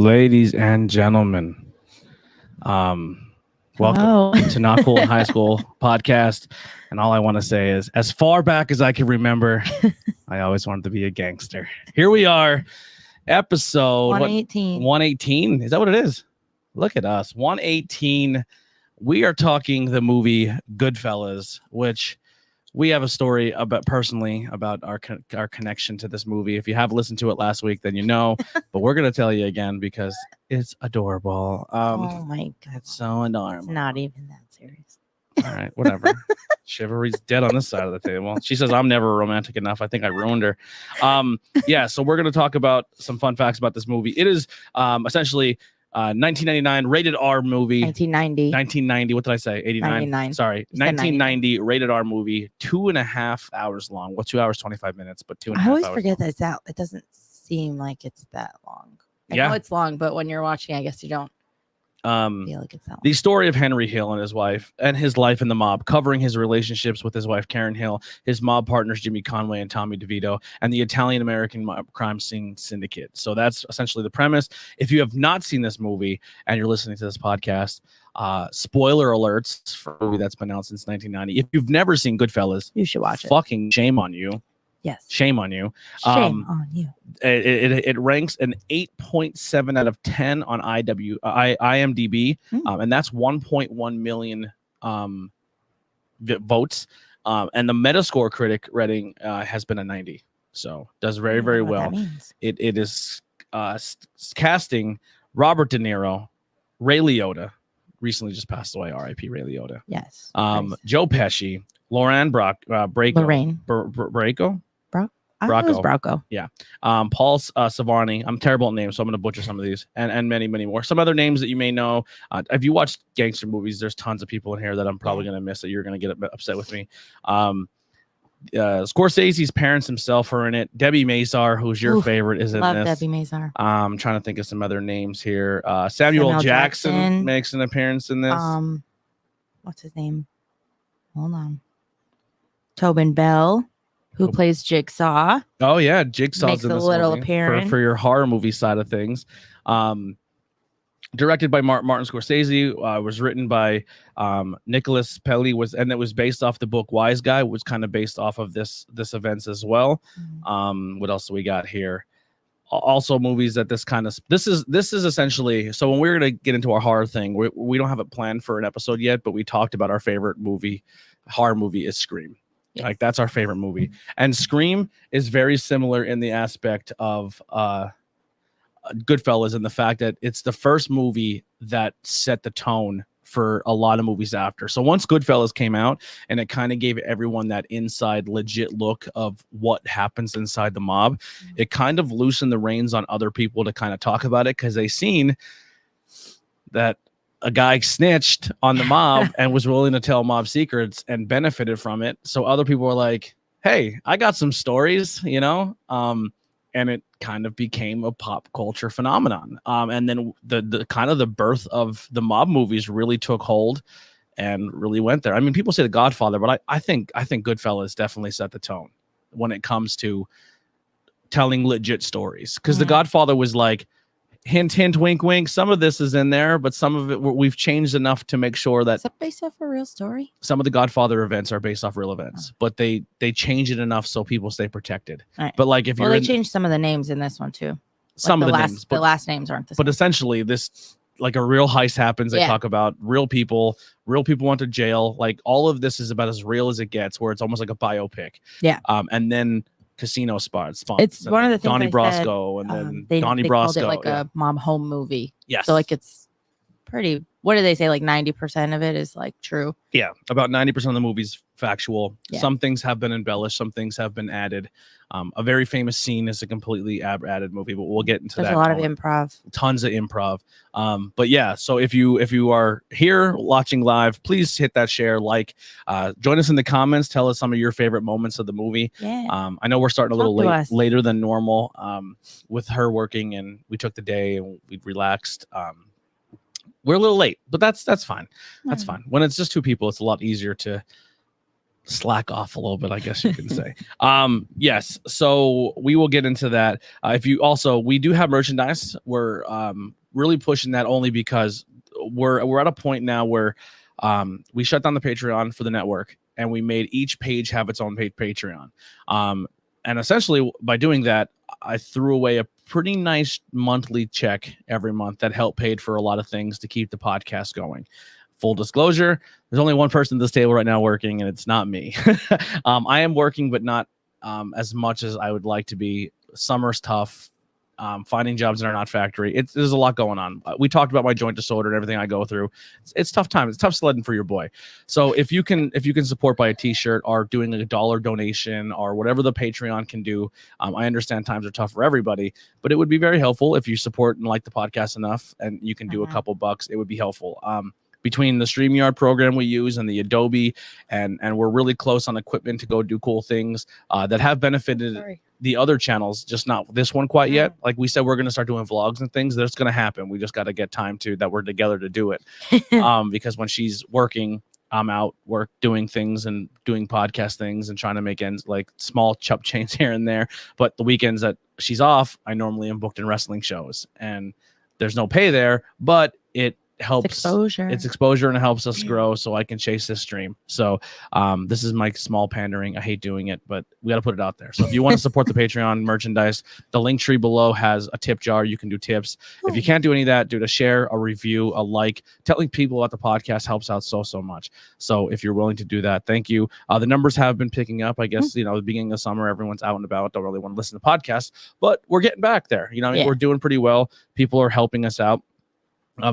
Ladies and gentlemen, welcome Hello. to Not Cool in High School podcast. And all I want to say is, as far back as I can remember, I always wanted to be a gangster. Here we are, episode 118. 118. Is that what it is? Look at us, 118. We are talking the movie Goodfellas, which we have a story about personally about our connection to this movie. If you have listened to it last week, then you know. But we're gonna tell you again because it's adorable. Oh my god, it's so adorable. It's not even that serious. All right, whatever. Chivalry's dead on this side of the table. She says I'm never romantic enough. I think I ruined her. Yeah. So we're gonna talk about some fun facts about this movie. It is essentially 1999 rated R movie. 1990. What did I say? 89. 99. Sorry, 1990 rated R movie. 2.5 hours long. Well, 2 hours 25 minutes, but 2.5 hours. I always forget that it's out. It doesn't seem like it's that long. I know it's long, but when you're watching, I guess you don't feel like it's that long. The story of Henry Hill and his wife and his life in the mob, covering his relationships with his wife Karen Hill, his mob partners Jimmy Conway and Tommy DeVito, and the Italian-American crime scene syndicate. So that's essentially the premise. If you have not seen this movie and you're listening to this podcast, spoiler alerts for a movie that's been out since 1990. If you've never seen Goodfellas, you should watch it. Fucking shame on you. Yes. Shame on you. Shame on you. It ranks an 8.7 out of 10 on IMDb, and that's 1.1 million votes. And the Metascore critic rating has been a 90, so does very, very well. It is casting Robert De Niro, Ray Liotta, recently just passed away. R.I.P. Ray Liotta. Yes. Joe Pesci, Lorraine Bracco. I thought it was Bracco. Yeah. Paul Savani. I'm terrible at names, so I'm going to butcher some of these, and many, many more. Some other names that you may know. If you watch gangster movies, there's tons of people in here that I'm probably going to miss that you're going to get upset with me. Scorsese's parents himself are in it. Debbie Mazar, who's your favorite, is in this. Love Debbie Mazar. I'm trying to think of some other names here. Samuel Jackson makes an appearance in this. What's his name? Hold on. Tobin Bell, who plays Jigsaw. Oh yeah, Jigsaw's in this little movie appearance for your horror movie side of things. Directed by Martin Scorsese, was written by Nicholas Pelli, and it was based off the book Wise Guy, was kind of based off of this events as well. What else do we got here? Also movies that this is essentially, so when we're going to get into our horror thing, we don't have it planned for an episode yet, but we talked about our favorite horror movie is Scream. Yes. Like that's our favorite movie. And Scream is very similar in the aspect of Goodfellas, in the fact that it's the first movie that set the tone for a lot of movies after. So once Goodfellas came out, and it kind of gave everyone that inside legit look of what happens inside the mob, it kind of loosened the reins on other people to kind of talk about it, because they seen that a guy snitched on the mob and was willing to tell mob secrets and benefited from it. So other people were like, hey, I got some stories, and it kind of became a pop culture phenomenon. And then the kind of the birth of the mob movies really took hold and really went there. I mean, people say The Godfather, but I think Goodfellas definitely set the tone when it comes to telling legit stories. Because The Godfather was like, hint, hint, wink, wink. Some of this is in there, but some of it we've changed enough to make sure that. Is that based off a real story? Some of the Godfather events are based off real events, but they change it enough so people stay protected. Right. But like if they changed some of the names in this one too. Some of the names, but the last names aren't the same. But essentially, this like a real heist happens. They talk about real people. Real people went to jail. Like all of this is about as real as it gets, where it's almost like a biopic. Yeah. And then casino spots. It's one of the things Donnie Brasco, and then Donnie Brasco. Called it like a mob home movie. Yes. So like it's pretty. What do they say? Like 90% of it is like true. Yeah, about 90% of the movie's factual. Yeah. Some things have been embellished. Some things have been added. A very famous scene is a completely added movie, but we'll get into that. There's a lot of improv. Tons of improv. But yeah, so if you are here watching live, please hit that share, join us in the comments. Tell us some of your favorite moments of the movie. Yeah. I know we're starting a little later than normal with her working, and we took the day and we relaxed. We're a little late, but that's fine. That's fine. When it's just two people, it's a lot easier to slack off a little bit, I guess you can say. Yes, so we will get into that. We do have merchandise. We're really pushing that only because we're at a point now where we shut down the Patreon for the network, and we made each page have its own Patreon. And essentially by doing that, I threw away a pretty nice monthly check every month that helped paid for a lot of things to keep the podcast going. Full disclosure, there's only one person at this table right now working, and it's not me. I am working, but not as much as I would like to be. Summer's tough. Finding jobs in our not factory. There's a lot going on. We talked about my joint disorder and everything I go through. It's tough time. It's tough sledding for your boy. So if you can support by a t-shirt or doing a $1 donation or whatever the Patreon can do, I understand times are tough for everybody, but it would be very helpful if you support and like the podcast enough and you can do a couple bucks. It would be helpful. Between the StreamYard program we use and the Adobe, and we're really close on equipment to go do cool things that have benefited the other channels, just not this one quite yet. Like we said, we're going to start doing vlogs and things. That's going to happen. We just got to get time that we're together to do it. Because when she's working, I'm out doing things and doing podcast things and trying to make ends, like small chop change here and there. But the weekends that she's off, I normally am booked in wrestling shows, and there's no pay there, but it helps. It's exposure and it helps us grow so I can chase this stream. So this is my small pandering. I hate doing it, but we got to put it out there. So if you want to support the Patreon merchandise, the link tree below has a tip jar. You can do tips. If you can't do any of that, do a share, a review, a like. Telling people about the podcast helps out so much. So if you're willing to do that, thank you. The numbers have been picking up. I guess, the beginning of summer, everyone's out and about, don't really want to listen to podcasts, but we're getting back there. We're doing pretty well. People are helping us out.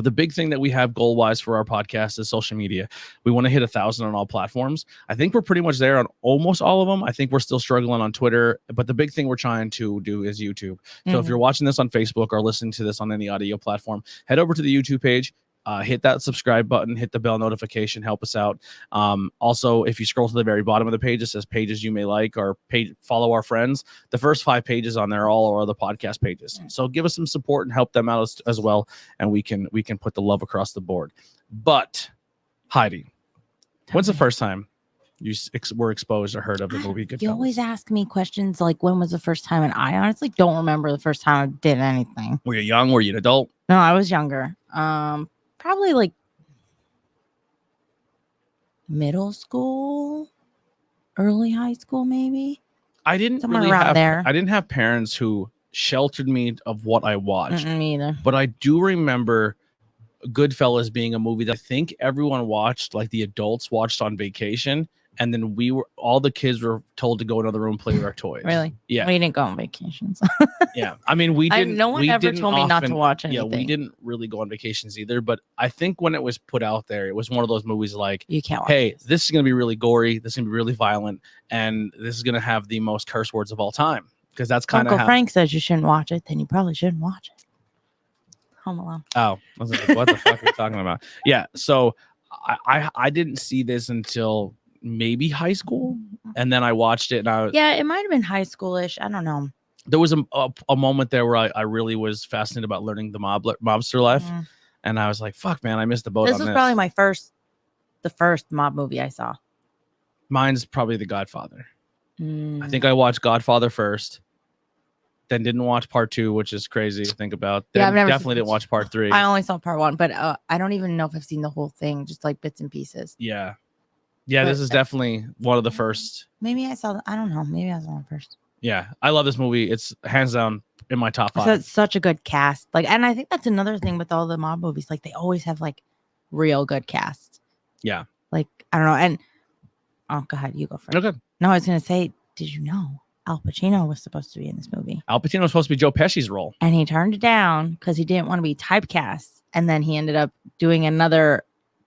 The big thing that we have goal-wise for our podcast is social media. We want to hit 1,000 on all platforms. I think we're pretty much there on almost all of them. I think we're still struggling on Twitter, but the big thing we're trying to do is YouTube. So if you're watching this on Facebook or listening to this on any audio platform, head over to the YouTube page. Hit that subscribe button, hit the bell notification, help us out. Also, if you scroll to the very bottom of the page, it says pages you may like or follow our friends. The first 5 pages on there are all our other podcast pages. So give us some support and help them out as well, and we can put the love across the board. But Heidi, when's the first time you were exposed or heard of the movie Goodfellas? You always ask me questions like when was the first time, and I honestly don't remember the first time I did anything. Were you young? Were you an adult? No, I was younger. Probably like middle school, early high school, maybe. I didn't have parents who sheltered me of what I watched. Me either. But I do remember Goodfellas being a movie that I think everyone watched, like the adults watched on vacation. And then all the kids were told to go in another room and play with our toys. Really? Yeah. We didn't go on vacations. Yeah. I mean, we didn't. No one ever told me not to watch anything. Yeah, we didn't really go on vacations either. But I think when it was put out there, it was one of those movies like, you can't watch this is going to be really gory. This is going to be really violent. And this is going to have the most curse words of all time. Because that's kind of Uncle Frank says you shouldn't watch it. Then you probably shouldn't watch it. Home Alone. Oh, I was like, what the fuck are we talking about? Yeah. So I didn't see this until maybe high school, and then I watched it, and it might have been high schoolish. I don't know. There was a moment there where I really was fascinated about learning the mobster life, and I was like, "Fuck, man, I missed the boat." This was probably the first mob movie I saw. Mine's probably The Godfather. I think I watched Godfather first, then didn't watch part 2, which is crazy to think about. Then I've never definitely didn't watch part 3. I only saw part 1, but I don't even know if I've seen the whole thing, just like bits and pieces. Yeah. Yeah, this is definitely one of the first. Maybe I saw. I don't know. Maybe I saw it first. Yeah, I love this movie. It's hands down in my top 5. So it's such a good cast. Like, and I think that's another thing with all the mob movies. Like, they always have like real good casts. Yeah. Like, I don't know. And go ahead. You go first. Okay. No, I was gonna say, did you know Al Pacino was supposed to be in this movie? Al Pacino was supposed to be Joe Pesci's role, and he turned it down because he didn't want to be typecast. And then he ended up doing another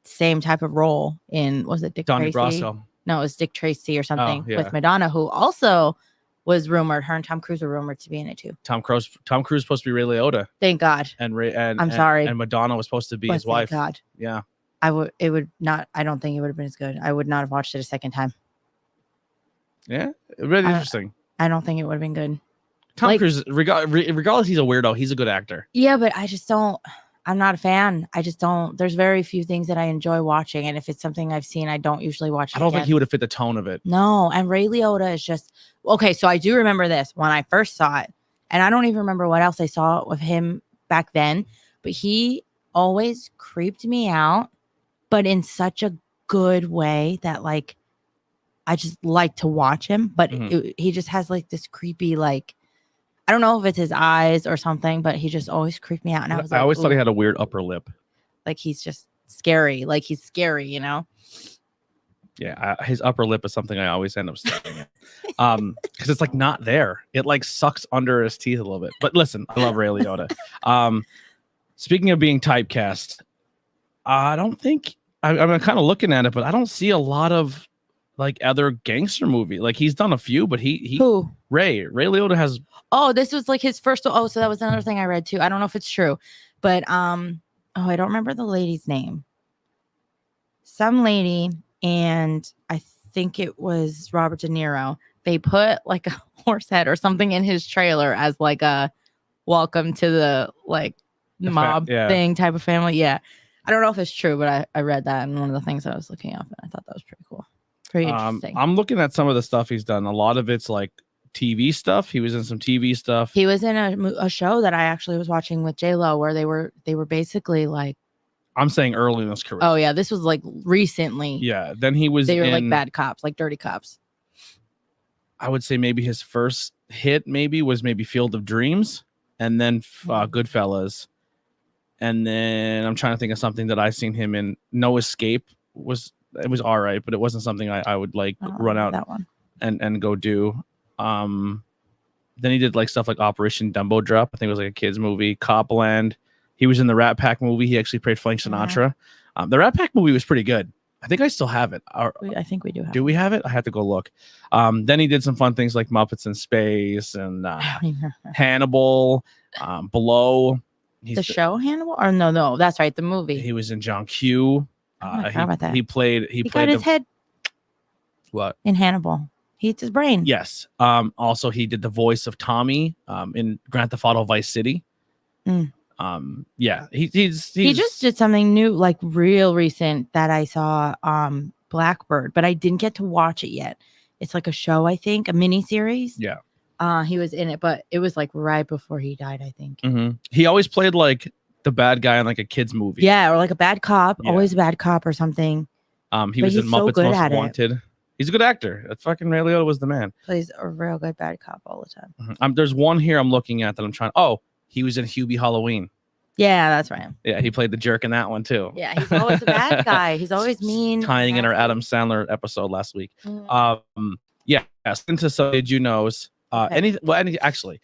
same type of role in, was it Dick Donnie Tracy? Brasco. No, it was Dick Tracy or something yeah. with Madonna, who also was rumored. Her and Tom Cruise were rumored to be in it too. Tom Cruise was supposed to be Ray Liotta. Thank God. And I'm sorry. And Madonna was supposed to be his wife. God. Yeah. I don't think it would have been as good. I would not have watched it a second time. Yeah. Really interesting. I don't think it would have been good. Tom Cruise, regardless, he's a weirdo. He's a good actor. Yeah, but I just don't. I'm not a fan. I just don't. There's very few things that I enjoy watching, and if it's something I've seen, I don't usually watch it. I don't think he would have fit the tone of it. No, and Ray Liotta is just okay. So I do remember this when I first saw it, and I don't even remember what else I saw with him back then. But he always creeped me out, but in such a good way that like I just like to watch him. But he just has like this creepy like. I don't know if it's his eyes or something, but he just always creeped me out. And I always thought he had a weird upper lip. Like he's just scary. Like he's scary, you know? Yeah, his upper lip is something I always end up staring at. Because it's like not there. It like sucks under his teeth a little bit. But listen, I love Ray Liotta. Speaking of being typecast, I don't think I'm kind of looking at it, but I don't see a lot of like other gangster movie. Like he's done a few, but who? Ray Liotta has. Oh, this was like his first. Oh, so that was another thing I read too. I don't know if it's true, but oh, I don't remember the lady's name. Some lady, and I think it was Robert De Niro. They put like a horse head or something in his trailer as like a welcome to the like mob thing type of family. Yeah, I don't know if it's true, but I read that in one of the things I was looking up, and I thought that was pretty cool. Pretty interesting. I'm looking at some of the stuff he's done. A lot of it's like TV stuff. He was in some TV stuff. He was in a show that I actually was watching with J-Lo where they were basically like. I'm saying early in his career. Oh yeah, this was like recently. Yeah, then they were like bad cops, like dirty cops. I would say maybe his first hit was Field of Dreams, and then Goodfellas, and then I'm trying to think of something that I seen him in. No Escape was all right, but it wasn't something I would like run out that one and go do. Then he did like stuff like Operation Dumbo Drop. I think it was like a kids movie. Copland. He was in the Rat Pack movie. He actually played Frank Sinatra. The Rat Pack movie was pretty good. I think I still have it. I think we do have it. Do we have it? I have to go look. Then he did some fun things like Muppets in Space and Hannibal, Below. The show Hannibal? Or no, that's right. The movie. He was in John Q. How about that? He played got his head. What? In Hannibal. He eats his brain. Yes. Also, he did the voice of Tommy in Grand Theft Auto Vice City. Yeah, he just did something new, like real recent that I saw. Blackbird, but I didn't get to watch it yet. It's like a show, I think, a mini series. Yeah. He was in it, but it was like right before he died, I think. He always played like the bad guy in like a kid's movie. Yeah, or like a bad cop, always a bad cop or something. He was in Muppets Most Wanted. He's a good actor. That fucking Ray Liotta was the man. Plays a real good bad cop all the time. There's one here I'm looking at that I'm trying. Oh, he was in Hubie Halloween. Yeah, that's right. Yeah, he played the jerk in that one too. Yeah, he's always a bad guy. He's always mean. Tying in our Adam Sandler episode last week. Yeah. Into So Did You Knows. Actually,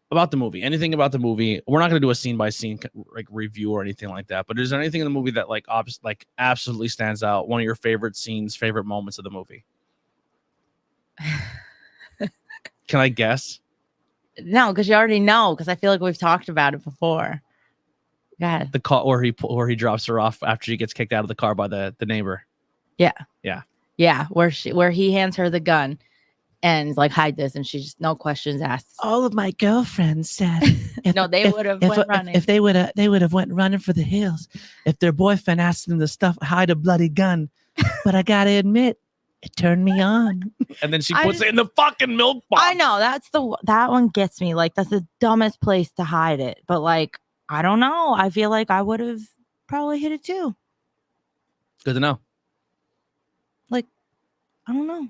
about the movie. Anything about the movie. We're not going to do a scene by scene like review or anything like that. But is there anything in the movie that like absolutely stands out? One of your favorite scenes, favorite moments of the movie? Can I guess? No, because you already know. Because I feel like we've talked about it before. Go ahead. The car where he drops her off after she gets kicked out of the car by the neighbor. Yeah. Yeah. Where he hands her the gun and like hide this, and she just no questions asked. All of my girlfriends said they would have went running. If they would have went running for the hills if their boyfriend asked them to hide a bloody gun. But I gotta admit, it turned me on. And then she puts it in the fucking milk box. I know that one gets me. Like that's the dumbest place to hide it. But like I don't know. I feel like I would have probably hit it too. Good to know. Like I don't know.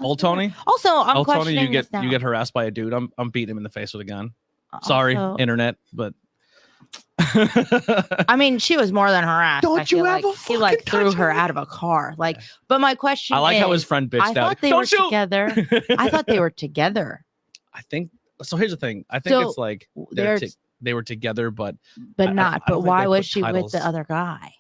Old Tony. Also, I'm questioning Tony, you this get harassed by a dude. I'm beating him in the face with a gun. Sorry, internet, but I mean, she was more than harassed. Don't you ever he like threw her out of a car. Like, but my question I like how his friend bitched out. I thought they were together. I thought they were together. I think so. Here's the thing. I think it's like they were together, but not. But why was she with the other guy?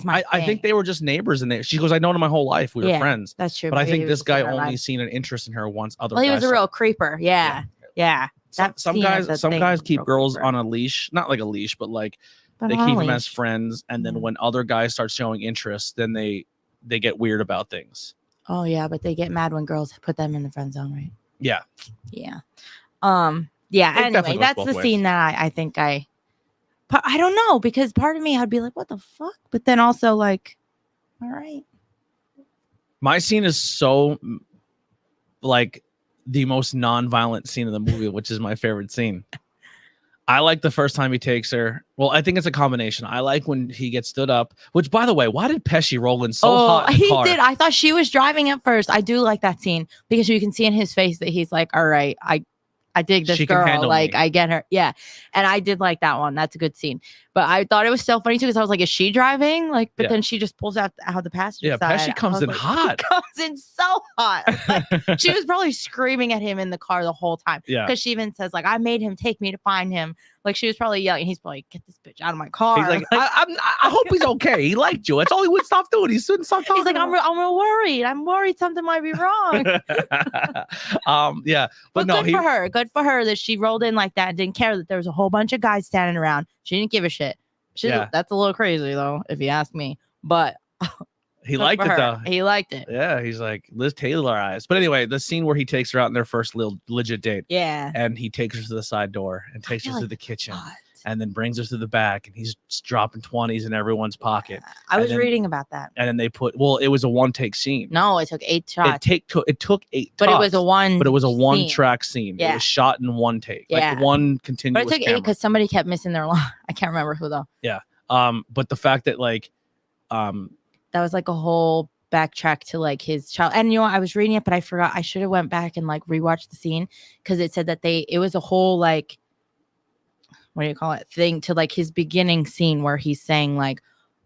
I think they were just neighbors, and she goes, "I known him my whole life. We were friends." That's true. But I think this guy only seen an interest in her once. He was a real creeper. Yeah. Some guys keep girls on a leash, not like a leash, but like they keep them as friends, and then when other guys start showing interest, then they get weird about things. Oh yeah, but they get mad when girls put them in the friend zone, right? Yeah. Yeah. Yeah. Anyway, that's the scene that I think I I don't know, because part of me I'd be like, what the fuck? But then also like, all right. My scene is so like the most non-violent scene in the movie, which is my favorite scene. I like the first time he takes her. Well, I think it's a combination. I like when he gets stood up, which, by the way, why did Pesci roll in so hot in the he car? did. I thought she was driving at first. I do like that scene because you can see in his face that he's like, all right, I dig this She can girl. handle Like, me. I get her. Yeah. And I did like that one. That's a good scene. But I thought it was so funny too, because I was like, is she driving? Like, but Yeah. then she just pulls out the passenger side. Pesci comes I was in like, hot. He comes in so hot. Like, she was probably screaming at him in the car the whole time. Yeah. Because she even says, like, I made him take me to find him. Like, she was probably yelling. He's probably, get this bitch out of my car. He's like, I hope he's okay. He liked you. That's all he would stop doing. He shouldn't stop talking. He's like, I'm real worried. I'm worried something might be wrong. Yeah. But no, good for her. Good for her that she rolled in like that and didn't care that there was a whole bunch of guys standing around. She didn't give a shit. That's a little crazy though, if you ask me. But he liked it though. He liked it. Yeah, he's like Liz Taylor eyes. But anyway, the scene where he takes her out in their first little legit date. Yeah. And he takes her to the side door and takes her to the kitchen. And then brings her to the back, and he's just dropping 20s in everyone's pocket. I was reading about that. And then they it was a one-take scene. No, it took 8 shots. It took 8 but shots. it was a one-track scene. Yeah. It was shot in one take. Yeah. Like one continuous But it took camera. 8 because somebody kept missing their line. I can't remember who though. Yeah. But the fact that like that was like a whole backtrack to like his child. And you know, I was reading it, but I forgot. I should have went back and like rewatched the scene, because it said that it was a whole like, what do you call it, thing to like his beginning scene where he's saying like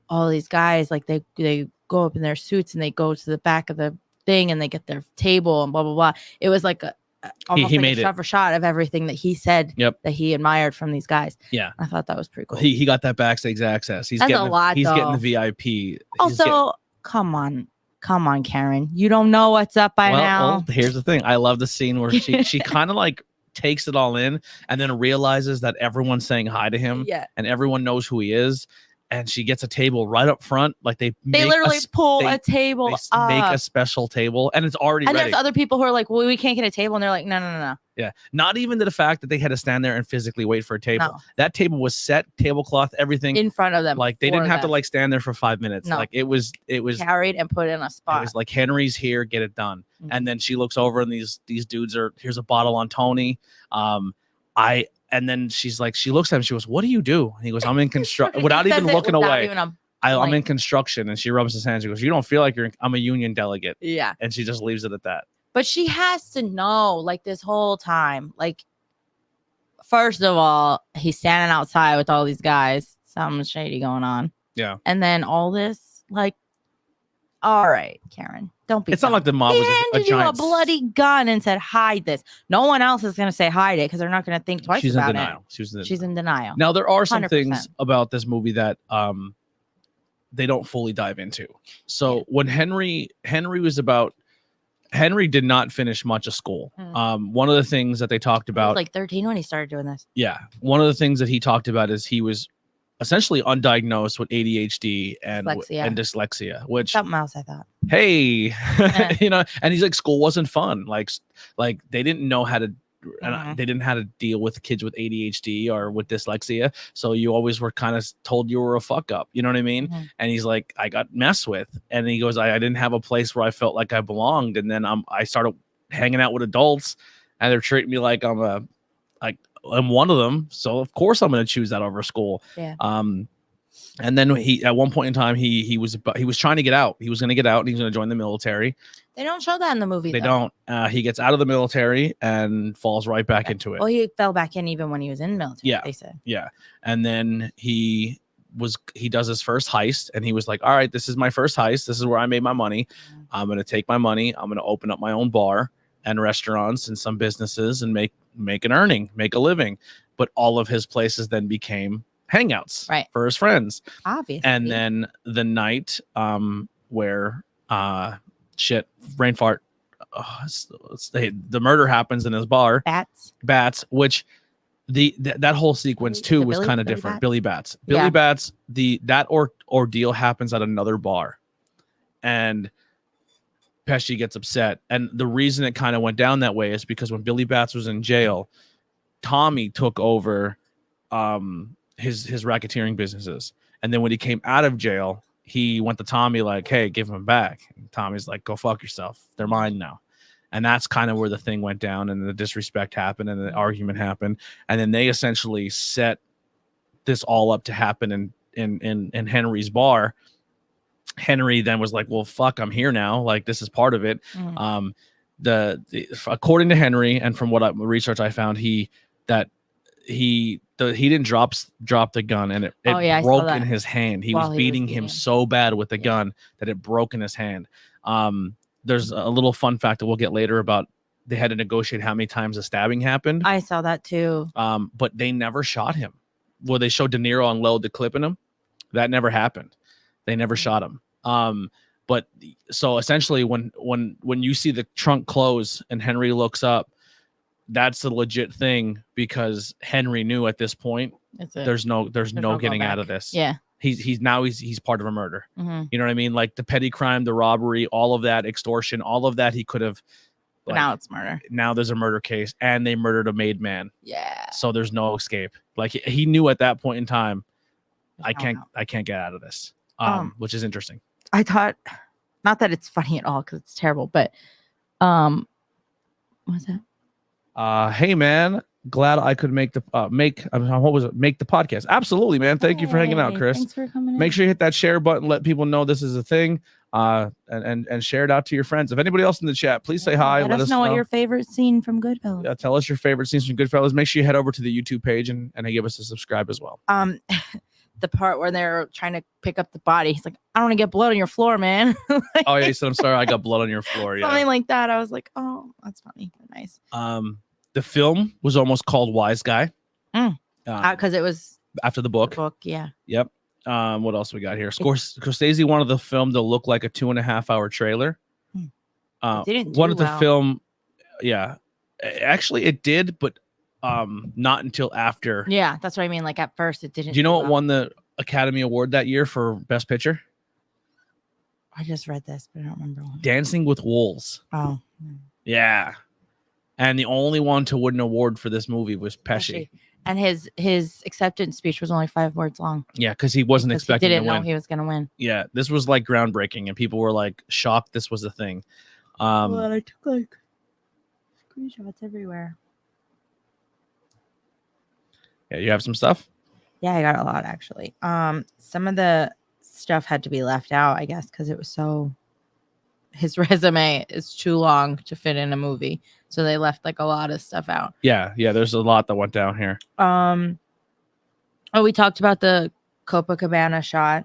all these guys, like they go up in their suits and they go to the back of the thing and they get their table and blah blah blah. It was like almost he like made a shot for shot of everything that he said that he admired from these guys. Yeah, I thought that was pretty cool. He got that backstage access. He's That's getting a lot. He's though. getting the VIP. Also, come on, Karen. You don't know what's up by now. Well, here's the thing. I love the scene where she kind of like takes it all in and then realizes that everyone's saying hi to him. Yeah. And everyone knows who he is. And she gets a table right up front. Like they literally pull a table up. Make a special table, and it's already and ready. there's other people who are like, well, we can't get a table, and they're like, no. Yeah, not even to the fact that they had to stand there and physically wait for a table. No. That table was set, tablecloth, everything in front of them. Like they didn't have to like stand there for 5 minutes. No. Like it was carried and put in a spot. It was like, Henry's here, get it done. Mm-hmm. And then she looks over and these dudes are, here's a bottle on Tony. And then she's like, she looks at him, she goes, what do you do? And he goes, I'm in construction, without even looking away. I'm in construction. And she rubs his hands. She goes, you don't feel like I'm a union delegate. Yeah. And she just leaves it at that. But she has to know, like, this whole time, like, first of all, he's standing outside with all these guys. Something shady going on. Yeah. And then all this, like, all right, Karen, don't be. It's dumb. Not like the mob was handed you a bloody gun and said, hide this. No one else is going to say hide it because they're not going to think twice about it. She's in denial. Now, there are some 100%. things about this movie that they don't fully dive into. So when Henry did not finish much of school. One of the things that they talked about, he was like 13 when he started doing this. Yeah. One of the things that he talked about is he was essentially undiagnosed with ADHD and dyslexia, which something else I thought. Hey, you know, and he's like, school wasn't fun. Like they didn't know how to, and they didn't know how to deal with kids with ADHD or with dyslexia. So you always were kind of told you were a fuck up. You know what I mean? And he's like, I got messed with. And he goes, I didn't have a place where I felt like I belonged. And then I started hanging out with adults and they're treating me like I'm one of them. So of course I'm going to choose that over school. Yeah. And then at one point in time, he was trying to get out. He was going to get out and he was going to join the military. They don't show that in the movie. They don't. He gets out of the military and falls right back into it. Well, he fell back in even when he was in the military. Yeah. They said. Yeah. And then he does his first heist and he was like, all right, this is my first heist. This is where I made my money. I'm going to take my money. I'm going to open up my own bar and restaurants and some businesses and make a living. But all of his places then became hangouts for his friends. Obviously. And then the night where brain fart, the murder happens in his bar. Bats, which that whole sequence too was kind of different. Billy Bats. That ordeal happens at another bar. And Pesci gets upset. And the reason it kind of went down that way is because when Billy Bats was in jail, Tommy took over his racketeering businesses. And then when he came out of jail, he went to Tommy like, hey, give him back. And Tommy's like, go fuck yourself. They're mine now. And that's kind of where the thing went down, and the disrespect happened, and the argument happened. And then they essentially set this all up to happen in Henry's bar. Henry then was like, well, fuck, I'm here now. Like, this is part of it. According to Henry, and from what research I found, he didn't drop the gun, and it broke in his hand. He was beating him so bad with the gun that it broke in his hand. There's a little fun fact that we'll get later about they had to negotiate how many times the stabbing happened. I saw that too. But they never shot him. Well, they showed De Niro unload the clip in him. That never happened. They never shot him. But so essentially when you see the trunk close and Henry looks up, that's a legit thing, because Henry knew at this point there's no getting out of this. Yeah. He's part of a murder. Mm-hmm. You know what I mean? Like the petty crime, the robbery, all of that, extortion, all of that he could have. But now it's murder. Now there's a murder case, and they murdered a made man. Yeah. So there's no escape. Like he knew at that point in time, I can't get out of this. Which is interesting. I thought, not that it's funny at all because it's terrible, but what's that? Hey man, glad I could make the make the podcast. Absolutely, man. Thank you for hanging out, Chris. Thanks for coming. Make sure you hit that share button, let people know this is a thing, and share it out to your friends. If anybody else in the chat, please say hi. Let us know what your favorite scene from Goodfellas. Yeah, tell us your favorite scenes from Goodfellas. Make sure you head over to the YouTube page and give us a subscribe as well. The part where they're trying to pick up the body, he's like, I don't want to get blood on your floor, man. Oh yeah, he said, I'm sorry, I got blood on your floor. Yeah, something like that. I was like, oh, that's funny, nice. The film was almost called Wise Guy, because it was after the book. Yeah. Yep. What else we got here? Scorsese wanted the film to look like a 2.5-hour trailer. It didn't wanted the film, yeah, actually it did, but not until after. Yeah, that's what I mean. Like at first, it didn't. Do you know what won the Academy Award that year for Best Picture? I just read this, but I don't remember. Dancing with Wolves. Oh, yeah. And the only one to win an award for this movie was Pesci. And his acceptance speech was only 5 words long. Yeah, because he wasn't expecting to win. He didn't know he was going to win. Yeah, this was like groundbreaking, and people were like shocked this was a thing. Well, I took like screenshots everywhere. Yeah, you have some stuff? Yeah, I got a lot actually. Some of the stuff had to be left out, I guess, because it was his resume is too long to fit in a movie. So they left like a lot of stuff out. Yeah, there's a lot that went down here. We talked about the Copacabana shot.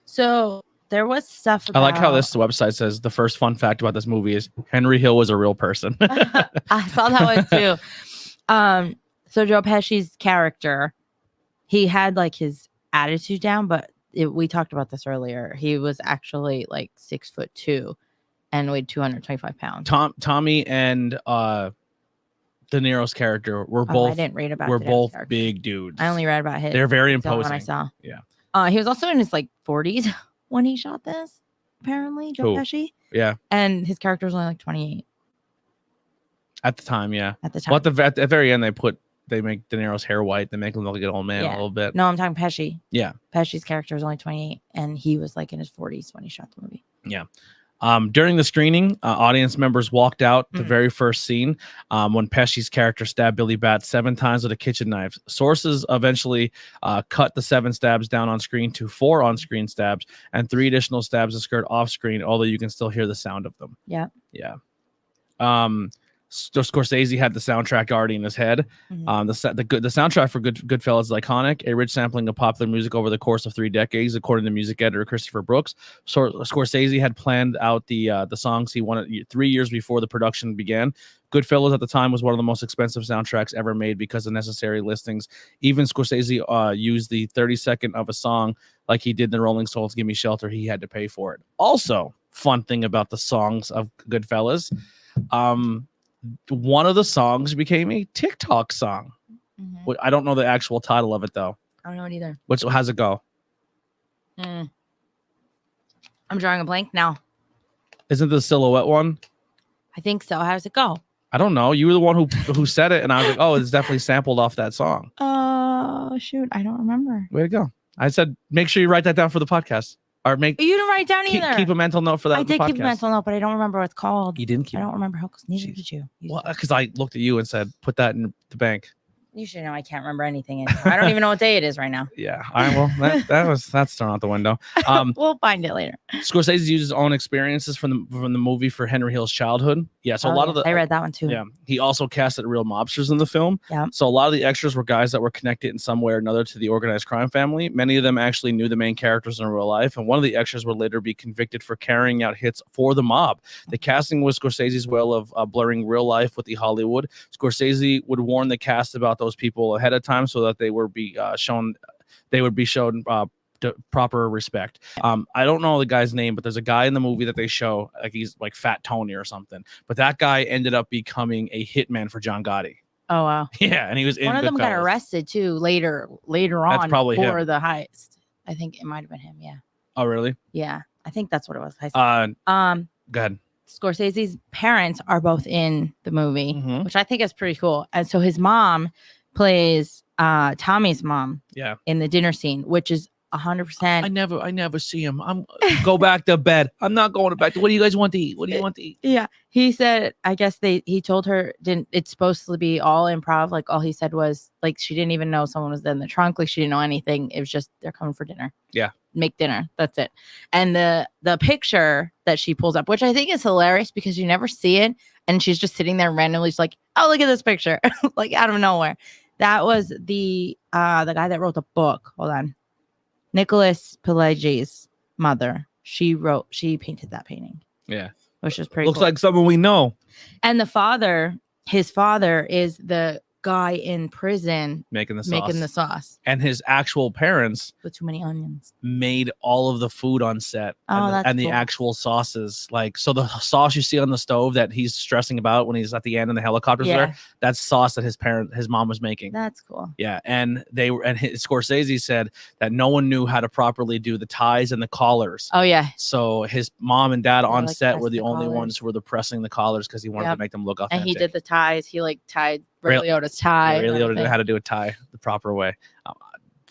So there was stuff about... I like how this website says the first fun fact about this movie is Henry Hill was a real person. I saw that one too. So Joe Pesci's character, he had like his attitude down, but we talked about this earlier. He was actually like 6'2" and weighed 225 pounds. Tommy and De Niro's character were both. I didn't read about. We're both big dudes. I only read about his. They're very imposing. I saw. Yeah. He was also in his like 40s when he shot this. Apparently, Joe Pesci. Yeah. And his character was only like 28 at the time. Yeah. At the time. Well, at the very end, they make De Niro's hair white. They make him look like an old man a little bit. No, I'm talking Pesci. Yeah. Pesci's character was only 28, and he was like in his 40s when he shot the movie. Yeah. During the screening, audience members walked out the very first scene when Pesci's character stabbed Billy Bat 7 times with a kitchen knife. Sources eventually cut the 7 stabs down on screen to 4 on-screen stabs and 3 additional stabs occurred off-screen, although you can still hear the sound of them. Yeah. Yeah. So Scorsese had the soundtrack already in his head. The soundtrack for Goodfellas is iconic, a rich sampling of popular music over the course of 3 decades, according to music editor Christopher Brooks. So Scorsese had planned out the songs he wanted 3 years before the production began. Goodfellas at the time was one of the most expensive soundtracks ever made because of necessary listings. Even Scorsese used the 30-second of a song like he did in the Rolling Stones' "Give Me Shelter." He had to pay for it. Also, fun thing about the songs of Goodfellas. One of the songs became a TikTok song. I don't know the actual title of it though. I don't know it either. How's it go? I'm drawing a blank now. Isn't the Silhouette one? I think so. How does it go? I don't know. You were the one who said it, and I was like, oh, it's definitely sampled off that song. Shoot, I don't remember. Way to go. I said, make sure you write that down for the podcast. Or You didn't write it down either. keep a mental note for that. I did podcast. keep a mental note, but I don't remember what it's called. You didn't keep I don't remember how. Neither Jeez. did you. Well, because I looked at you and said, put that in the bank. You should know I can't remember anything anymore. I don't even know what day it is right now. Yeah. All right. Well, that's thrown out the window. We'll find it later. Scorsese used his own experiences from the movie for Henry Hill's childhood. Yeah. So a lot of the I read that one too. Yeah. He also casted real mobsters in the film. Yeah. So a lot of the extras were guys that were connected in some way or another to the organized crime family. Many of them actually knew the main characters in real life, and one of the extras would later be convicted for carrying out hits for the mob. The casting was Scorsese's way of blurring real life with the Hollywood. Scorsese would warn the cast about those people ahead of time so that they would be shown proper respect. I don't know the guy's name, but there's a guy in the movie that they show, like he's like Fat Tony or something. But that guy ended up becoming a hitman for John Gotti. Oh wow. Yeah, and he was in one of them got Goodfellas. Arrested too later on. That's probably for him. the heist. I think it might have been him. Yeah. Oh really? Yeah, I think that's what it was. Go ahead. Scorsese's parents are both in the movie, Mhm. which I think is pretty cool. And so his mom plays Tommy's mom Yeah. in the dinner scene, which is 100%. I never see him. I'm Go back to bed. I'm not going to bed. What do you guys want to eat? What do you want to eat? Yeah, he said. I guess he told her it's supposed to be all improv. Like all he said was like she didn't even know someone was in the trunk. Like she didn't know anything. It was just they're coming for dinner. Yeah, make dinner. That's it. And the picture that she pulls up, which I think is hilarious because you never see it, and she's just sitting there randomly. She's like, "Oh, look at this picture!" like out of nowhere. That was the guy that wrote the book. Hold on. Nicholas Pileggi's mother. She painted that painting. Yeah. Which is pretty Looks cool. like someone we know. And his father is the guy in prison Making the sauce And his actual parents with too many onions. made all of the food on set. Oh, that's the cool. actual sauces. Like, so the sauce you see on the stove that he's stressing about when he's at the end and the helicopter's there, that's sauce that his mom was making. That's cool. Yeah. And Scorsese said that no one knew how to properly do the ties and the collars. Oh yeah. So his mom and dad on like set press were the the only collars. ones who were pressing the collars because he wanted to make them look authentic. And he did the ties. He like tied Ray Liotta's tie. Ray Liotta knew how to do a tie the proper way.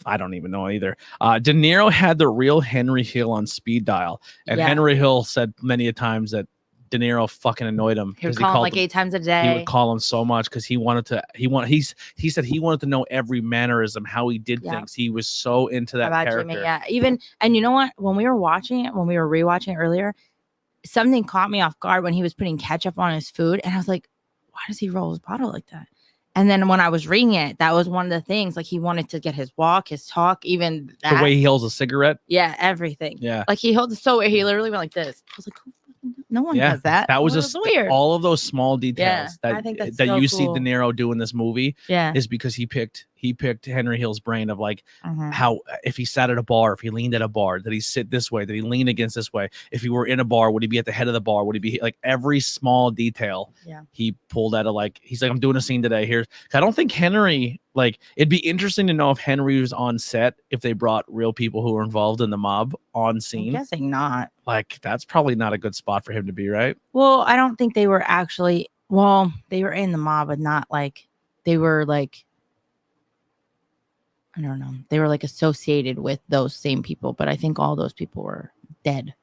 I don't even know either. De Niro had the real Henry Hill on speed dial, and Henry Hill said many a times that De Niro fucking annoyed him. He would call him like 8 times a day. He would call him so much because he said he wanted to know every mannerism, how he did things. He was so into that character. Jimmy, yeah. Even, and you know what? When we were rewatching it earlier, something caught me off guard when he was putting ketchup on his food, and I was like, why does he roll his bottle like that? And then when I was reading it, that was one of the things. Like he wanted to get his walk, his talk, even that. The way he holds a cigarette. Yeah, everything. Yeah. Like he holds it so he literally went like this. I was like, no one does that. That was just weird. All of those small details I think that's that so you cool. see De Niro do in this movie. Yeah. Is because he picked Henry Hill's brain of like Mhm. how if he sat at a bar, if he leaned at a bar, did he sit this way? Did he lean against this way? If he were in a bar, would he be at the head of the bar? Would he be like every small detail? Yeah. He pulled out of like he's like, I'm doing a scene today. I don't think Henry, like it'd be interesting to know if Henry was on set, if they brought real people who were involved in the mob on scene. I'm guessing not. Like that's probably not a good spot for him to be, right? Well, I don't think they were actually. Well, they were in the mob, but not like they were like. I don't know. They were like associated with those same people, but I think all those people were dead.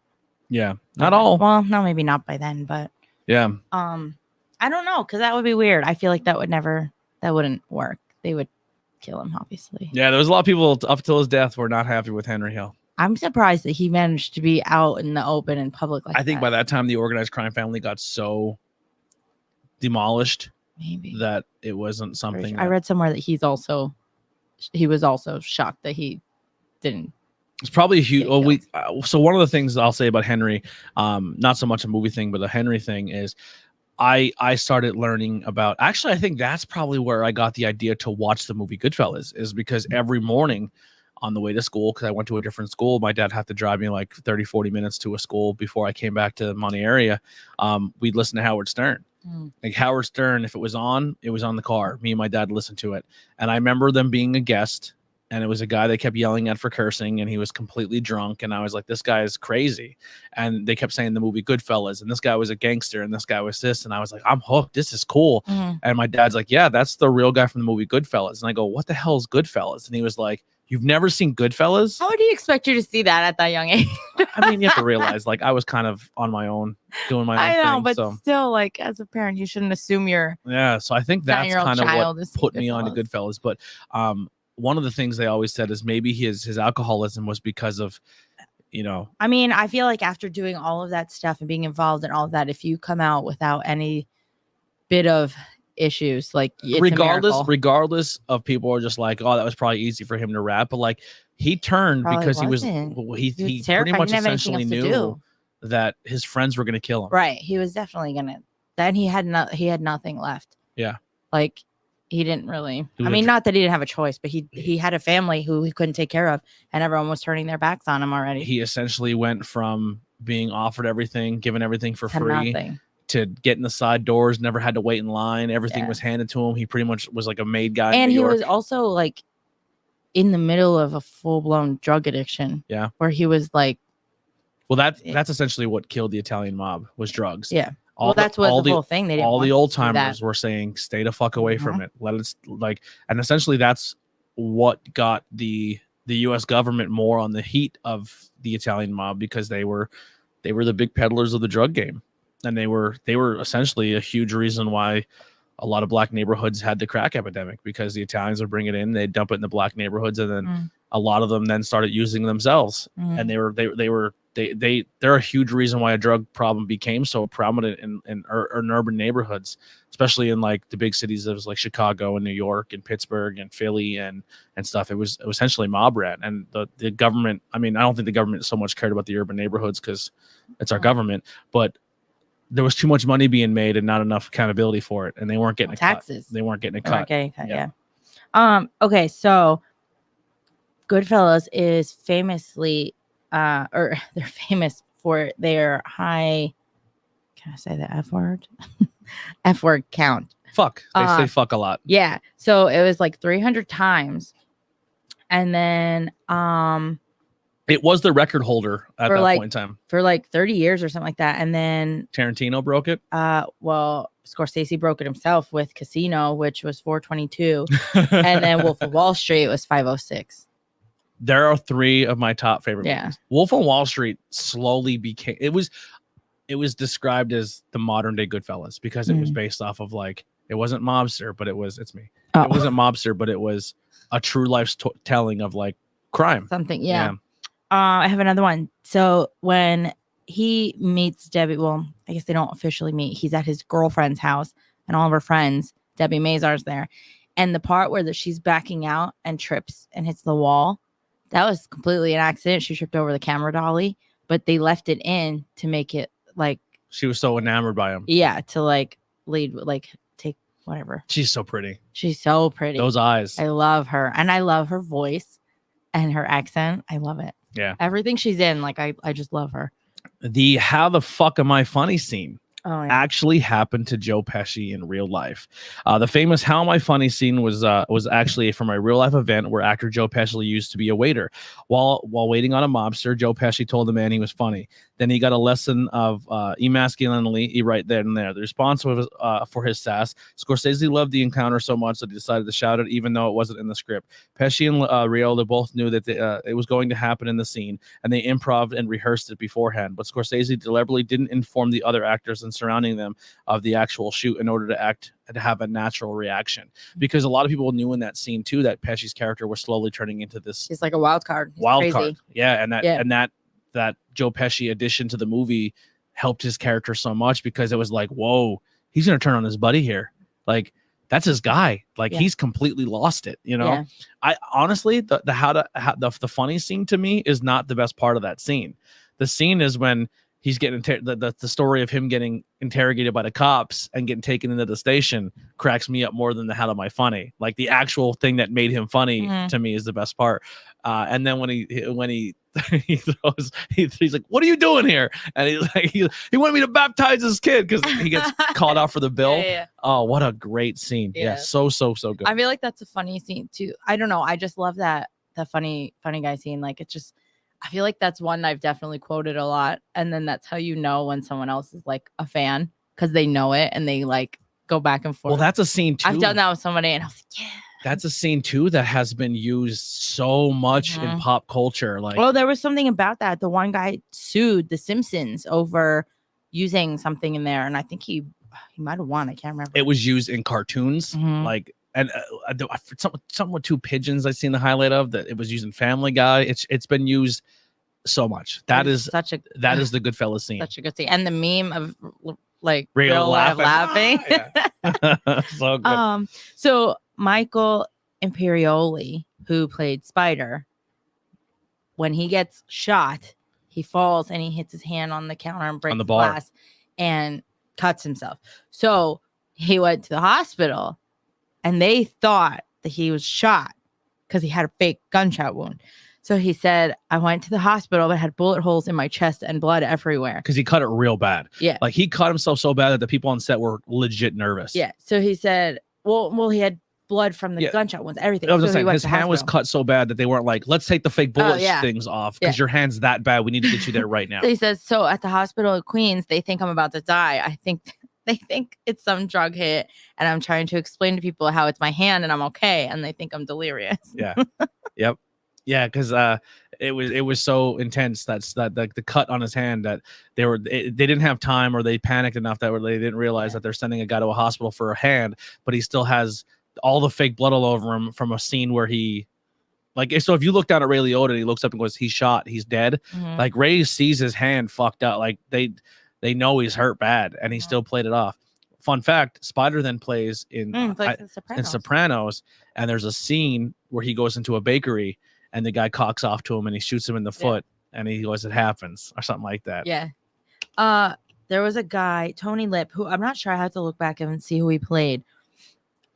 Yeah, not all. Well, no, maybe not by then, but yeah. I don't know, because that would be weird. I feel like that wouldn't work. They would kill him, obviously. Yeah, there was a lot of people up till his death were not happy with Henry Hill. I'm surprised that he managed to be out in the open in public like that. I think by that time the organized crime family got so demolished maybe that it wasn't something. I read somewhere that he was also shocked that he didn't. It's probably a huge. So one of the things I'll say about Henry, not so much a movie thing, but a Henry thing is, I started learning about. Actually, I think that's probably where I got the idea to watch the movie Goodfellas, is because every morning on the way to school, because I went to a different school, my dad had to drive me like 30-40 minutes to a school before I came back to the Monty area. We'd listen to Howard Stern. Like Howard Stern, if it was on the car. Me and my dad listened to it, and I remember them being a guest and it was a guy they kept yelling at for cursing, and he was completely drunk. And I was like, this guy is crazy. And they kept saying the movie Goodfellas, and this guy was a gangster, and this guy was this. And I was like, I'm hooked. This is cool. Mhm. And my dad's like, yeah, that's the real guy from the movie Goodfellas. And I go, what the hell is Goodfellas? And he was like, you've never seen Goodfellas? How would he expect you to see that at that young age? I mean, you have to realize, like, I was kind of on my own, doing my own I know, thing. but So still, like, as a parent, you shouldn't assume your yeah, so I think that's 9-year-old kind of child what is put me on to Goodfellas. Goodfellas. But one of the things they always said is maybe his alcoholism was because of, I mean, I feel like after doing all of that stuff and being involved in all of that, if you come out without any bit of issues, like it's regardless of people are just like, oh, that was probably easy for him to rap, but like he turned Probably because wasn't. he He was pretty terrified. He much didn't have anything essentially else to knew do. that his friends were going to kill him. Right. He was definitely gonna. Then he had nothing left. Yeah. Like he didn't really. He was I mean, not that he didn't have a choice, but he had a family who he couldn't take care of, and everyone was turning their backs on him already. He essentially went from being offered everything, given everything for Had free, nothing. to getting the side doors, never had to wait in line. Everything Yeah. was handed to him. He pretty much was like a made guy. And in New he York. was also like in the middle of a full-blown drug addiction. Yeah. Where he was like, well, that's essentially what killed the Italian mob was drugs. yeah. All Well, that's what the whole thing. They didn't all want the to old do timers that. were saying, stay the fuck away from Mhm. it. Let us and essentially that's what got the US government more on the heat of the Italian mob, because they were the big peddlers of the drug game. And they were essentially a huge reason why a lot of black neighborhoods had the crack epidemic, because the Italians would bring it in, they'd dump it in the black neighborhoods, and then a lot of them then started using themselves. Mhm. And they're a huge reason why a drug problem became so prominent in urban neighborhoods, especially in like the big cities of like Chicago and New York and Pittsburgh and Philly and stuff. It was essentially mob rat. And the government, I mean, I don't think the government so much cared about the urban neighborhoods because it's our government, but there was too much money being made and not enough accountability for it, and they weren't getting taxes. They weren't getting a They weren't cut. getting cut, Yeah. yeah. Okay, so Goodfellas is famously or they're famous for their high, can I say the F word? F word count. Fuck. They say fuck a lot. Yeah. So it was like 300 times. And then It was the record holder at For that like- point in time. for like 30 years or something like that. And then Tarantino broke it. well, Scorsese broke it himself with Casino, which was 422. And then Wolf of Wall Street was 506. There are three of my top favorite Yeah. movies. Wolf on Wall Street slowly became it was described as the modern day Goodfellas because it was based off of like, it wasn't mobster, but it wasn't mobster, but it was a true life telling of like crime. Something, yeah. I have another one. So when he meets Debbie, well, I guess they don't officially meet. He's at his girlfriend's house, and all of her friends, Debbie Mazar's there. And the part where she's backing out and trips and hits the wall, that was completely an accident. She tripped over the camera dolly, but they left it in to make it like, She was so enamored by him. yeah, to like lead, like take whatever. She's so pretty. She's so pretty. Those eyes. I love her, and I love her voice and her accent. I love it. Yeah. Everything she's in, like I just love her. The how the fuck am I funny scene Oh yeah. actually happened to Joe Pesci in real life. The famous "How Am I Funny" scene was actually from a real life event where actor Joe Pesci used to be a waiter. While waiting on a mobster, Joe Pesci told the man he was funny. Then he got a lesson of emasculinity right then and there. The response was for his sass. Scorsese loved the encounter so much that he decided to shout it, even though it wasn't in the script. Pesci and Riola both knew that it was going to happen in the scene, and they improv and rehearsed it beforehand. But Scorsese deliberately didn't inform the other actors and surrounding them of the actual shoot in order to have a natural reaction, because a lot of people knew in that scene too that Pesci's character was slowly turning into this He's like a wild card. He's wild crazy. card. Yeah, and that Joe Pesci addition to the movie helped his character so much, because it was like, whoa, he's gonna turn on his buddy here. Like, that's his guy. Like, Yeah. he's completely lost it. You know, Yeah. I honestly the funny scene to me is not the best part of that scene. The scene is when he's getting the story of him getting interrogated by the cops and getting taken into the station cracks me up more than the how am I funny. Like, the actual thing that made him funny to me is the best part. And then when he he's like, "What are you doing here?" And he's like, he wanted me to baptize his kid because he gets called out for the bill. Yeah. Oh, what a great scene! Yeah, Yeah. so good. I feel like that's a funny scene too. I don't know. I just love that the funny guy scene. Like it's just, I feel like that's one I've definitely quoted a lot. And then that's how you know when someone else is like a fan because they know it and they like go back and forth. Well, that's a scene too. I've done that with somebody and I was like, yeah. That's a scene too that has been used so much in pop culture. Like, oh, there was something about that. The one guy sued The Simpsons over using something in there, and I think he might have won. I can't remember. it was used in cartoons, Mhm. like, and something with two pigeons. I seen the highlight of that. It was used in Family Guy. It's been used so much. That is such a the Goodfellas scene. such a good scene, and the meme of like Real real life laughing. So good. So Michael Imperioli, who played Spider, when he gets shot, he falls and he hits his hand on the counter and breaks the the bar. glass and cuts himself. So he went to the hospital and they thought that he was shot because he had a fake gunshot wound. So he said, I went to the hospital but had bullet holes in my chest and blood everywhere. Because he cut it real bad. Yeah. Like he cut himself so bad that the people on set were legit nervous. Yeah. So he said, well, he had blood from the gunshot wounds, everything. I was So just saying, he went his to hand was hospital. cut so bad that they weren't like, let's take the fake bullet things off because your hand's that bad. We need to get you there right now. So he says, so at the hospital at Queens, they think I'm about to die. I think they think it's some drug hit, and I'm trying to explain to people how it's my hand and I'm okay, and they think I'm delirious. Yeah. Yep. Yeah, because it was so intense that the cut on his hand that they didn't have time or they panicked enough that they didn't realize that they're sending a guy to a hospital for a hand, but he still has all the fake blood all over him from a scene where he like. So if you look down at Ray Liotta and he looks up and goes, he's shot, he's dead. Mhm. Like Ray sees his hand fucked up. Like they know he's hurt bad, and he still played it off. Fun fact: Spider then plays in Sopranos, and there's a scene where he goes into a bakery and the guy cocks off to him and he shoots him in the foot, and he goes, "It happens," or something like that. Yeah. There was a guy, Tony Lip, who I'm not sure. I have to look back and see who he played.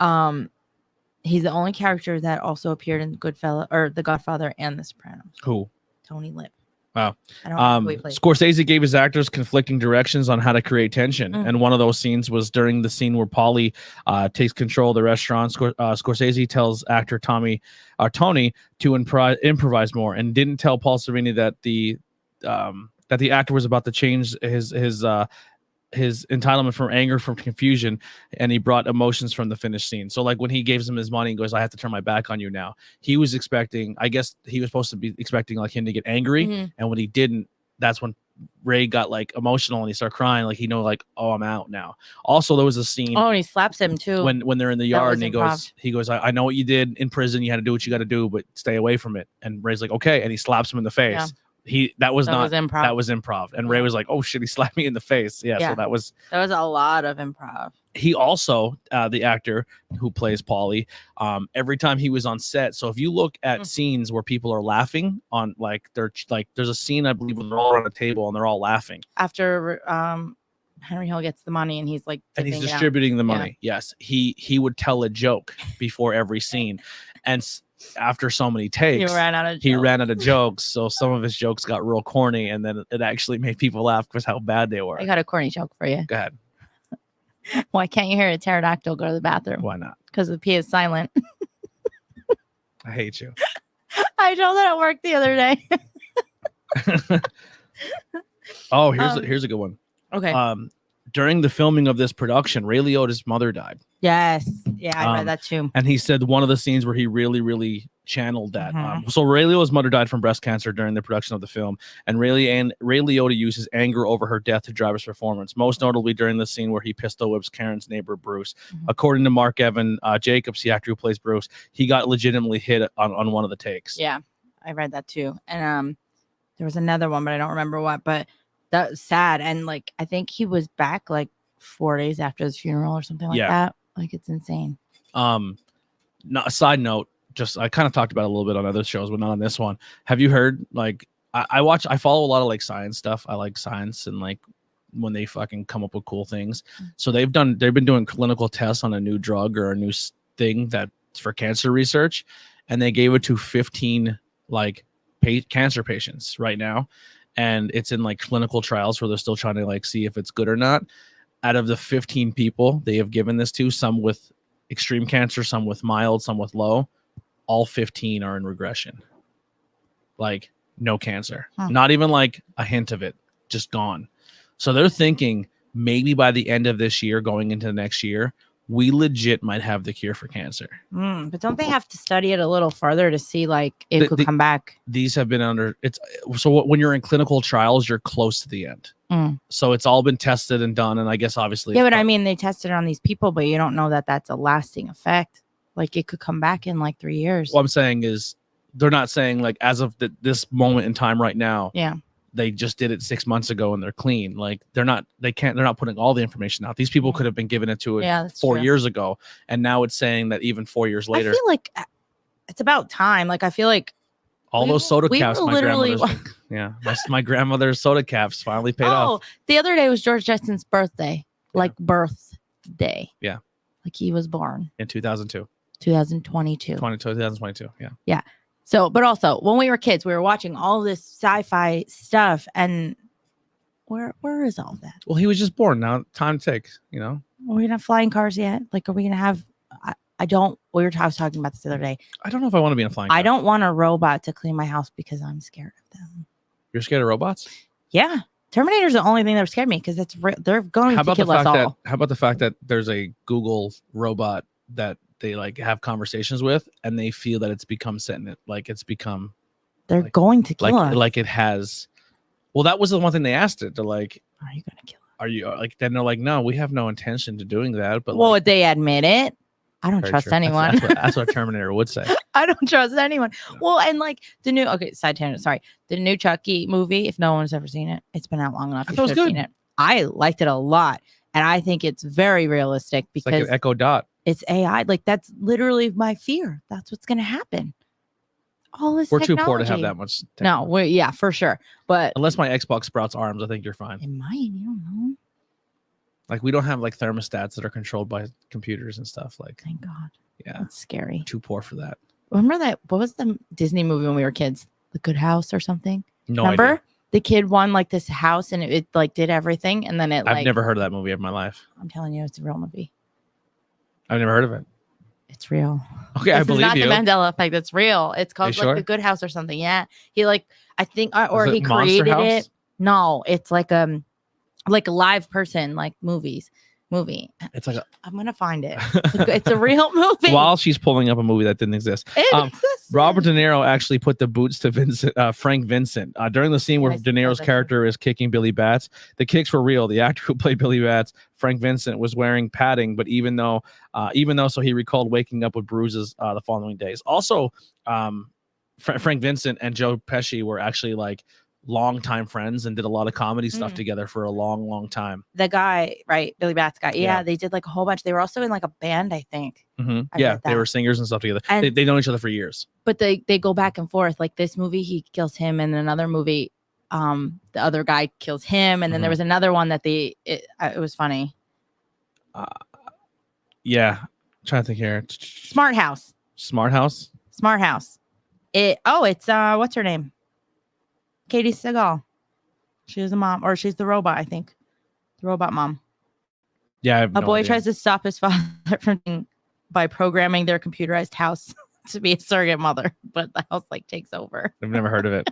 He's the only character that also appeared in Goodfellas or The Godfather and The Sopranos. Who? Tony Lip. Wow. I don't know who he played. Scorsese gave his actors conflicting directions on how to create tension, and one of those scenes was during the scene where Paulie takes control of the restaurant. Scorsese tells actor Tony to improvise more, and didn't tell Paul Sorvini that the actor was about to change his entitlement from anger, from confusion, and he brought emotions from the finished scene. So like when he gives him his money and goes, I have to turn my back on you now, he was expecting, I guess he was supposed to be expecting like him to get angry, and when he didn't, that's when Ray got like emotional and he started crying, like like, oh, I'm out now. Also, there was a scene and he slaps him too when they're in the yard, and improv. he goes I know what you did in prison, you had to do what you got to do, but stay away from it. And Ray's like, okay, and he slaps him in the face. That was improv. And Ray was like, oh shit, he slapped me in the face. So that was a lot of improv. He also the actor who plays Paulie, every time he was on set, so if you look at scenes where people are laughing on, like, they're like, there's a scene I believe where they're all around a table and they're all laughing after Henry Hill gets the money and he's like, and he's distributing the money. Yes, he would tell a joke before every scene, and after so many takes, he ran out of jokes. So some of his jokes got real corny, and then it actually made people laugh because how bad they were. I got a corny joke for you. Go ahead. Why can't you hear a pterodactyl go to the bathroom? Why not? Because the P is silent. I hate you. I told that at work the other day. Oh, here's a good one. Okay. During the filming of this production, Ray Liotta's mother died. Yes. Yeah, I read that too. And he said one of the scenes where he really, really channeled that. So Ray Liotta's mother died from breast cancer during the production of the film, and Ray Liotta uses anger over her death to drive his performance, most notably during the scene where he pistol whips Karen's neighbor, Bruce. According to Mark Evan Jacobs, the actor who plays Bruce, he got legitimately hit on one of the takes. Yeah, I read that too. And there was another one, but I don't remember what, but that was sad. And like, I think he was back like 4 days after his funeral or something like that. Like, it's insane. A side note, just I kind of talked about it a little bit on other shows, but not on this one. Have you heard, like, I follow a lot of like science stuff. I like science and like when they fucking come up with cool things. So they've been doing clinical tests on a new drug or a new thing that's for cancer research, and they gave it to 15 like cancer patients right now, and it's in like clinical trials where they're still trying to like see if it's good or not. Out of the 15 people they have given this to, some with extreme cancer, some with mild, some with low, all 15 are in regression. Like no cancer, Huh. not even like a hint of it, just gone. So they're thinking maybe by the end of this year, going into the next year, we legit might have the cure for cancer. But don't they have to study it a little further to see like it could come back? These have been under it's so when you're in clinical trials, you're close to the end. So it's all been tested and done, and I guess obviously yeah, but I mean they tested it on these people, but you don't know that that's a lasting effect. Like it could come back in like 3 years. What I'm saying is they're not saying like as of this moment in time right now. Yeah. They just did it 6 months ago and they're clean. Like they're not putting all the information out. These people could have been given it to it 4 years ago. And now it's saying that even 4 years later. I feel like it's about time. Like I feel like all those soda caps my grandmother's my grandmother's soda caps finally paid off. The other day was George Jetson's birthday. Like birthday. Yeah. Like he was born. In 2002. 2022. Yeah. Yeah. So, but also when we were kids, we were watching all this sci-fi stuff, and where is all that? Well, he was just born. Now time takes, you know. Are we gonna have flying cars yet? Like, are we gonna have? I was talking about this the other day. I don't know if I want to be in a flying car. I don't want a robot to clean my house because I'm scared of them. You're scared of robots? Yeah. Terminator's the only thing that scared me because they're going to kill us all. How about the fact that there's a Google robot that they like have conversations with, and they feel that it's become sentient, like it's become. They're going to kill us. Like it has. Well, that was the one thing they asked it. They're like, "Are you going to kill us?" Are you like? Then they're like, "No, we have no intention to doing that." But well, they admit it. I don't trust anyone. That's what Terminator would say. I don't trust anyone. Yeah. Well, and like the new side tangent. Sorry, the new Chucky movie. If no one's ever seen it, it's been out long enough. You should have seen it. I liked it a lot, and I think it's very realistic because it's like an Echo Dot. It's AI. Like that's literally my fear. That's what's going to happen. All this. We're technology. too poor to have that much. No, yeah, for sure. But unless my Xbox sprouts arms, I think you're fine. It might. You don't know. Like we don't have like thermostats that are controlled by computers and stuff. Like, thank God. Yeah, that's scary. We're too poor for that. Remember that? What was the Disney movie when we were kids? The Good House or something? No Remember? idea. The kid won like this house and it like did everything, and then I've never heard of that movie in my life. I'm telling you, it's a real movie. I've never heard of it. It's real. Okay, I believe you. It's not the Mandela effect. It's real. It's called like The Good House or something. Yeah, he like I think or he created it. No, it's like a live person like movie. It's like I'm gonna find it. It's a real movie. While she's pulling up a movie that didn't exist, Robert De Niro actually put the boots to Frank Vincent during the scene where De Niro's character is kicking Billy Bats. The kicks were real. The actor who played Billy Bats, Frank Vincent, was wearing padding, but even though, so he recalled waking up with bruises the following days. Also, Frank Vincent and Joe Pesci were actually like longtime friends and did a lot of comedy stuff together for a long time. The guy, right? Billy Bats guy. Yeah, they did like a whole bunch. They were also in like a band, I think. Yeah, they were singers and stuff together. And they know each other for years. But they go back and forth. Like this movie, he kills him, and another movie, the other guy kills him, and then there was another one that it was funny. Yeah, I'm trying to think here. Smart House. It's what's her name? Katie Seagal. She was a mom, or she's the robot, I think. The robot mom. Yeah. A boy tries to stop his father from by programming their computerized house to be a surrogate mother, but the house like takes over. I've never heard of it.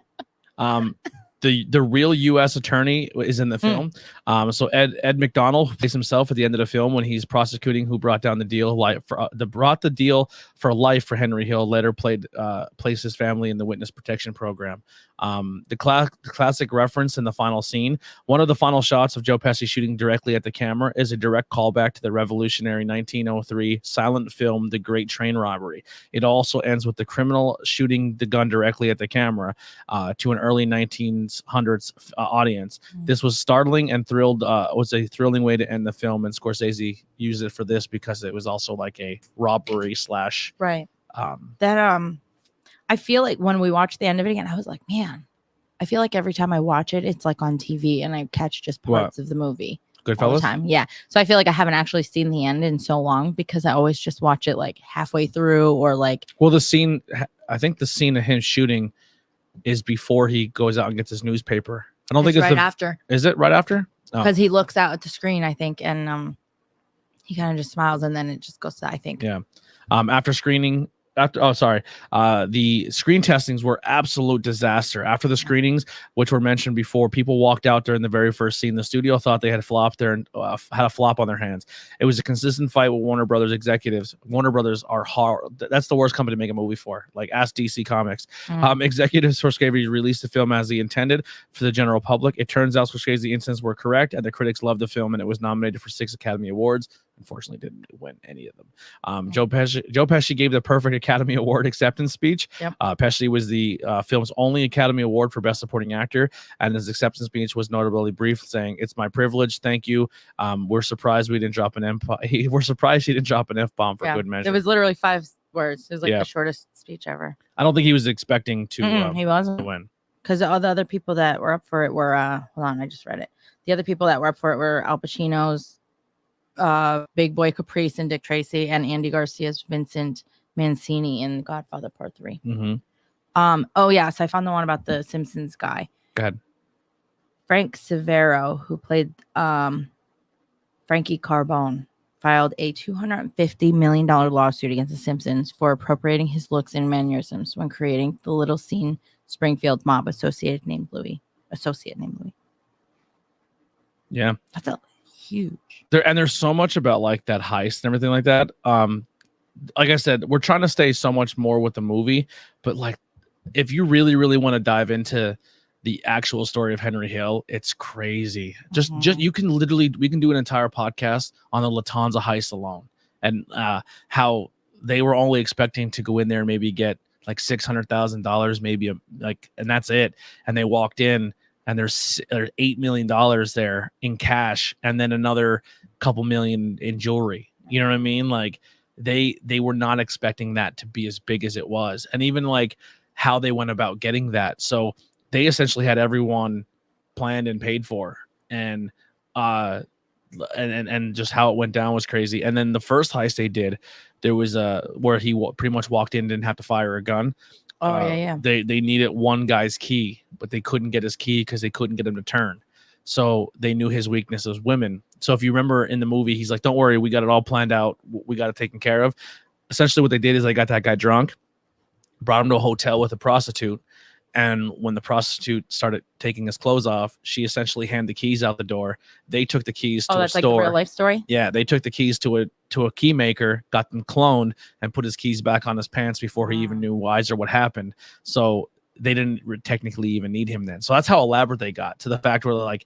The real U.S. attorney is in the film. So Ed McDonald plays himself at the end of the film when he's prosecuting who brought down the deal brought the deal for life for Henry Hill. Later placed his family in the witness protection program. The classic reference in the final scene. One of the final shots of Joe Pesci shooting directly at the camera is a direct callback to the revolutionary 1903 silent film The Great Train Robbery. It also ends with the criminal shooting the gun directly at the camera to an early 1900s audience. This was startling and was a thrilling way to end the film, and Scorsese used it for this because it was also like a robbery slash right. I feel like when we watched the end of it again, I was like, man, I feel like every time I watch it, it's like on TV and I catch just parts of the movie. Goodfellas? All the time. Yeah. So I feel like I haven't actually seen the end in so long because I always just watch it like halfway through or like. Well, I think the scene of him shooting is before he goes out and gets his newspaper. I don't think it's right after. Is it right after? Because he looks out at the screen, I think, and he kind of just smiles and then it just goes to, I think. Yeah. After screening the screen testings were absolute disaster. After the screenings, which were mentioned before, people walked out during the very first scene. The studio thought they had flopped and had a flop on their hands. It was a consistent fight with Warner Brothers executives. Warner Brothers are hard. That's the worst company to make a movie for. Like, ask DC Comics. Executives for Scorsese released the film as he intended for the general public. It turns out Scorsese's instincts were correct, and the critics loved the film, and it was nominated for 6 Academy Awards. Unfortunately, didn't win any of them. Joe Pesci gave the perfect Academy Award acceptance speech. Yep. Pesci was the film's only Academy Award for Best Supporting Actor, and his acceptance speech was notably brief, saying, "It's my privilege. Thank you. We're surprised we didn't drop an We're surprised he didn't drop an F-bomb for good measure." It was literally 5 words. It was like the shortest speech ever. I don't think he was expecting to he wasn't win. Because all the other people that were up for it were hold on, I just read it. The other people that were up for it were Al Pacino's Big Boy Caprice and Dick Tracy, and Andy Garcia's Vincent Mancini in Godfather Part 3. Oh yeah, so I found the one about the Simpsons guy. Go ahead. Frank Severo, who played Frankie Carbone, filed a $250 million lawsuit against the Simpsons for appropriating his looks and mannerisms when creating the Little Scene Springfield mob associate named Louis. Yeah, that's huge. There's so much about like that heist and everything like that. Like I said, we're trying to stay so much more with the movie, but like, if you really, really want to dive into the actual story of Henry Hill, it's crazy. Just we can do an entire podcast on the Latanza heist alone, and how they were only expecting to go in there and maybe get like $600,000, maybe and that's it. And they walked in, and there's $8 million there in cash, and then another couple million in jewelry. You know what I mean? Like, they were not expecting that to be as big as it was, and even like how they went about getting that. So they essentially had everyone planned and paid for, and just how it went down was crazy. And then the first heist they did, there was where he pretty much walked in, didn't have to fire a gun. They needed one guy's key, but they couldn't get his key because they couldn't get him to turn. So they knew his weakness was women. So if you remember in the movie, he's like, "Don't worry, we got it all planned out. We got it taken care of." Essentially what they did is they got that guy drunk, brought him to a hotel with a prostitute. And when the prostitute started taking his clothes off, she essentially handed the keys out the door. They took the keys to a store. Oh, that's like a real life story? Yeah, they took the keys to a key maker, got them cloned, and put his keys back on his pants before he even knew wise or what happened. So they didn't technically even need him then. So that's how elaborate they got, to the fact where like